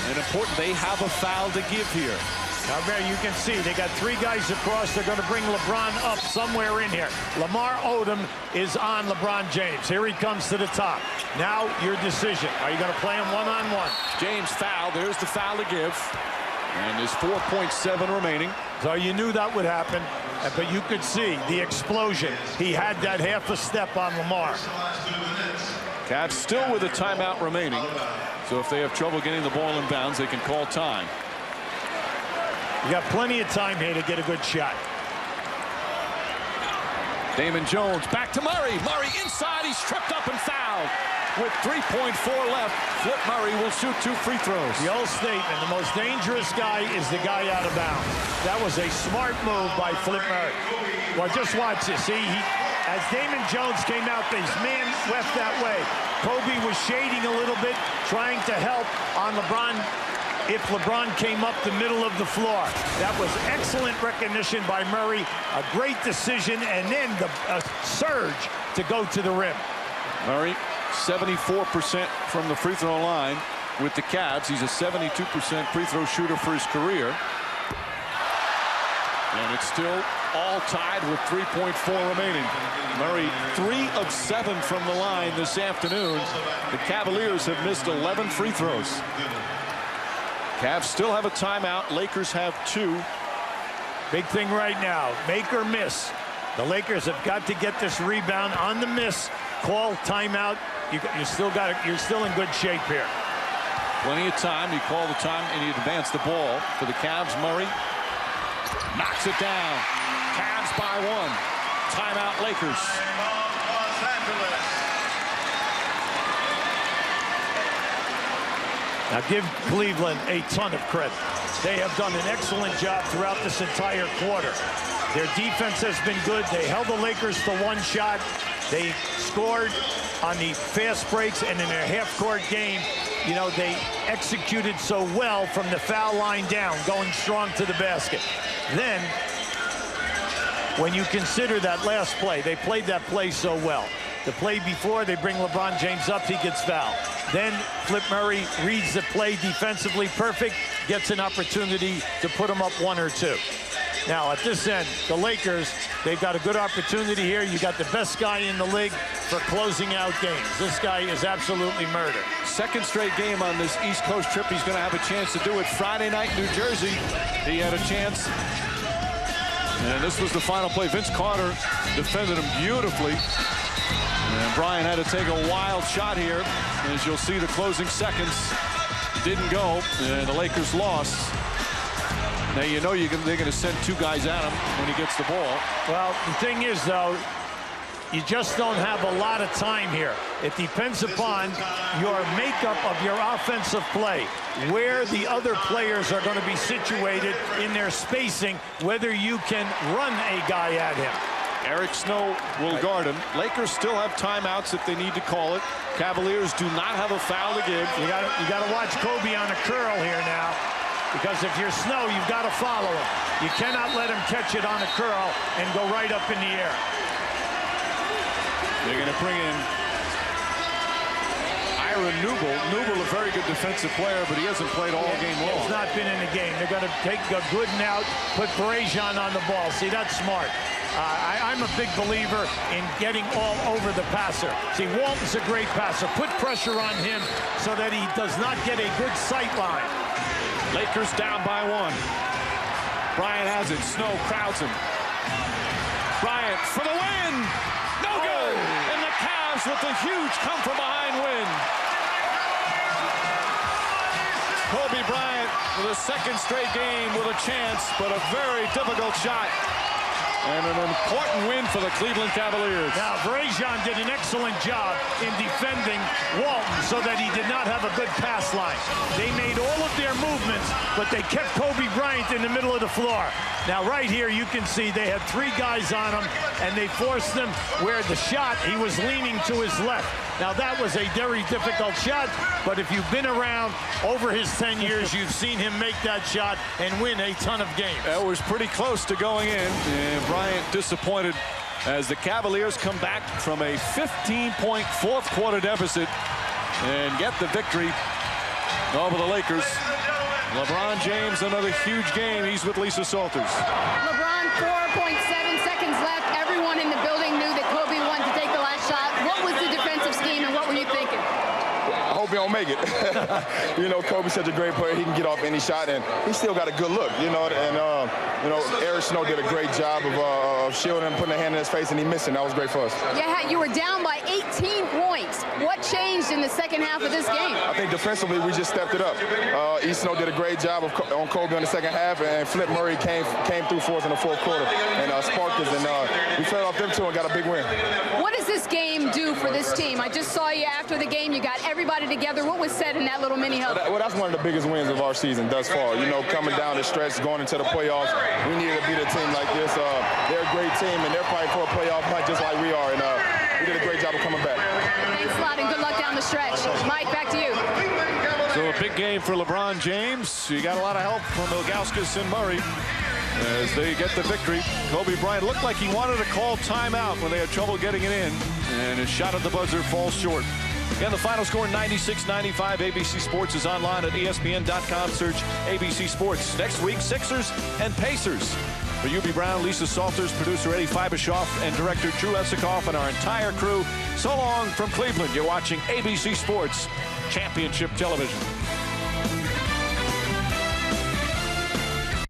And important, they have a foul to give here. Now, there you can see they got 3 guys across. They're going to bring LeBron up somewhere in here. Lamar Odom is on LeBron James. Here he comes to the top. Now, your decision. Are you going to play him one-on-one? James foul. There's the foul to give. And there's 4.7 remaining. So you knew that would happen. But you could see the explosion. He had that half a step on Lamar. Cavs still with a timeout remaining. So if they have trouble getting the ball in bounds, they can call time. You got plenty of time here to get a good shot. Damon Jones back to Murray. Murray inside. He's tripped up and fouled. With 3.4 left, Flip Murray will shoot 2 free throws. The old statement, the most dangerous guy is the guy out of bounds. That was a smart move by Flip Murray. Well, just watch this. See, as Damon Jones came out, his man left that way. Kobe was shading a little bit, trying to help on LeBron if LeBron came up the middle of the floor. That was excellent recognition by Murray, a great decision, and then the surge to go to the rim. Murray, 74% from the free throw line with the Cavs. He's a 72% free throw shooter for his career. And it's still all tied with 3.4 remaining. Murray, 3 of 7 from the line this afternoon. The Cavaliers have missed 11 free throws. Cavs still have a timeout. Lakers have 2. Big thing right now, make or miss. The Lakers have got to get this rebound on the miss. Call timeout. You're still in good shape here. Plenty of time. You call the time and you advance the ball for the Cavs. Murray knocks it down. Cavs by 1. Timeout, Lakers. Now give Cleveland a ton of credit. They have done an excellent job throughout this entire quarter. Their defense has been good. They held the Lakers to 1 shot. They scored on the fast breaks, and in their half-court game, you know, they executed so well from the foul line down, going strong to the basket. Then, when you consider that last play, they played that play so well. The play before, they bring LeBron James up, he gets fouled. Then Flip Murray reads the play defensively perfect, gets an opportunity to put him up 1 or 2. Now, at this end, the Lakers, they've got a good opportunity here. You got the best guy in the league for closing out games. This guy is absolutely murder. Second straight game on this East Coast trip. He's going to have a chance to do it Friday night, New Jersey. He had a chance. And this was the final play. Vince Carter defended him beautifully. And Bryant had to take a wild shot here. As you'll see, the closing seconds didn't go, and the Lakers lost. Now, you know they're going to send 2 guys at him when he gets the ball. Well, the thing is, though, you just don't have a lot of time here. It depends upon your makeup of your offensive play, where the other players are going to be situated in their spacing, whether you can run a guy at him. Eric Snow will guard him. Lakers still have timeouts if they need to call it. Cavaliers do not have a foul to give. You got to watch Kobe on a curl here now, because if you're Snow, you've got to follow him. You cannot let him catch it on a curl and go right up in the air. They're going to bring in Ira Newble, a very good defensive player, but he hasn't played all game long. He's not been in the game. They're going to take Gooden out, put Bryant on the ball. See, that's smart. I'm a big believer in getting all over the passer. See, Walton's a great passer. Put pressure on him so that he does not get a good sight line. Lakers down by 1. Bryant has it. Snow crowds him. Bryant for the win. No good. And the Cavs with the huge come-from-behind win. Kobe Bryant with a second straight game with a chance, but a very difficult shot. And an important win for the Cleveland Cavaliers. Now, Bryant did an excellent job in defending Walton so that he did not have a good pass line. They made all of their movements, but they kept Kobe Bryant in the middle of the floor. Now, right here, you can see they had 3 guys on him, and they forced him where the shot, he was leaning to his left. Now, that was a very difficult shot, but if you've been around over his 10 years, you've seen him make that shot and win a ton of games. That was pretty close to going in, and Bryant disappointed as the Cavaliers come back from a 15-point fourth-quarter deficit and get the victory over the Lakers. LeBron James, another huge game. He's with Lisa Salters. LeBron, 4.7 seconds left. Everyone in the building knew that Kobe wanted to take the last shot. What was the defensive scheme, and what were you thinking? I hope he don't make it. You know, Kobe's such a great player. He can get off any shot, and he still got a good look. You know, Eric Snow did a great job of shielding him, putting a hand in his face, and he missed it. That was great for us. Yeah, you were down by 18 points. What changed in the second half of this game? I think defensively, we just stepped it up. Snow did a great job on Kobe in the second half, and Flip Murray came through for us in the fourth quarter and sparked us, and we fed off them 2 and got a big win. What does this game do for this team? I just saw you after the game. You got everybody together. What was said in that little mini huddle? Well, that's one of the biggest wins of our season thus far. You know, coming down the stretch, going into the playoffs, we needed to beat a team like this. They're a great team, and they're fighting for a playoff hunt just like we are, and we did a great job of coming back. Thanks a lot, and good luck down the stretch. Mike, back to you. So a big game for LeBron James. You got a lot of help from Ilgauskas and Murray as they get the victory. Kobe Bryant looked like he wanted to call timeout when they had trouble getting it in, and his shot at the buzzer falls short. Again, the final score 96-95. ABC Sports is online at ESPN.com. Search ABC Sports. Next week, Sixers and Pacers. For UB Brown, Lisa Salters, producer Eddie Fibishoff, and director Drew Esikoff, and our entire crew, so long from Cleveland. You're watching ABC Sports Championship Television.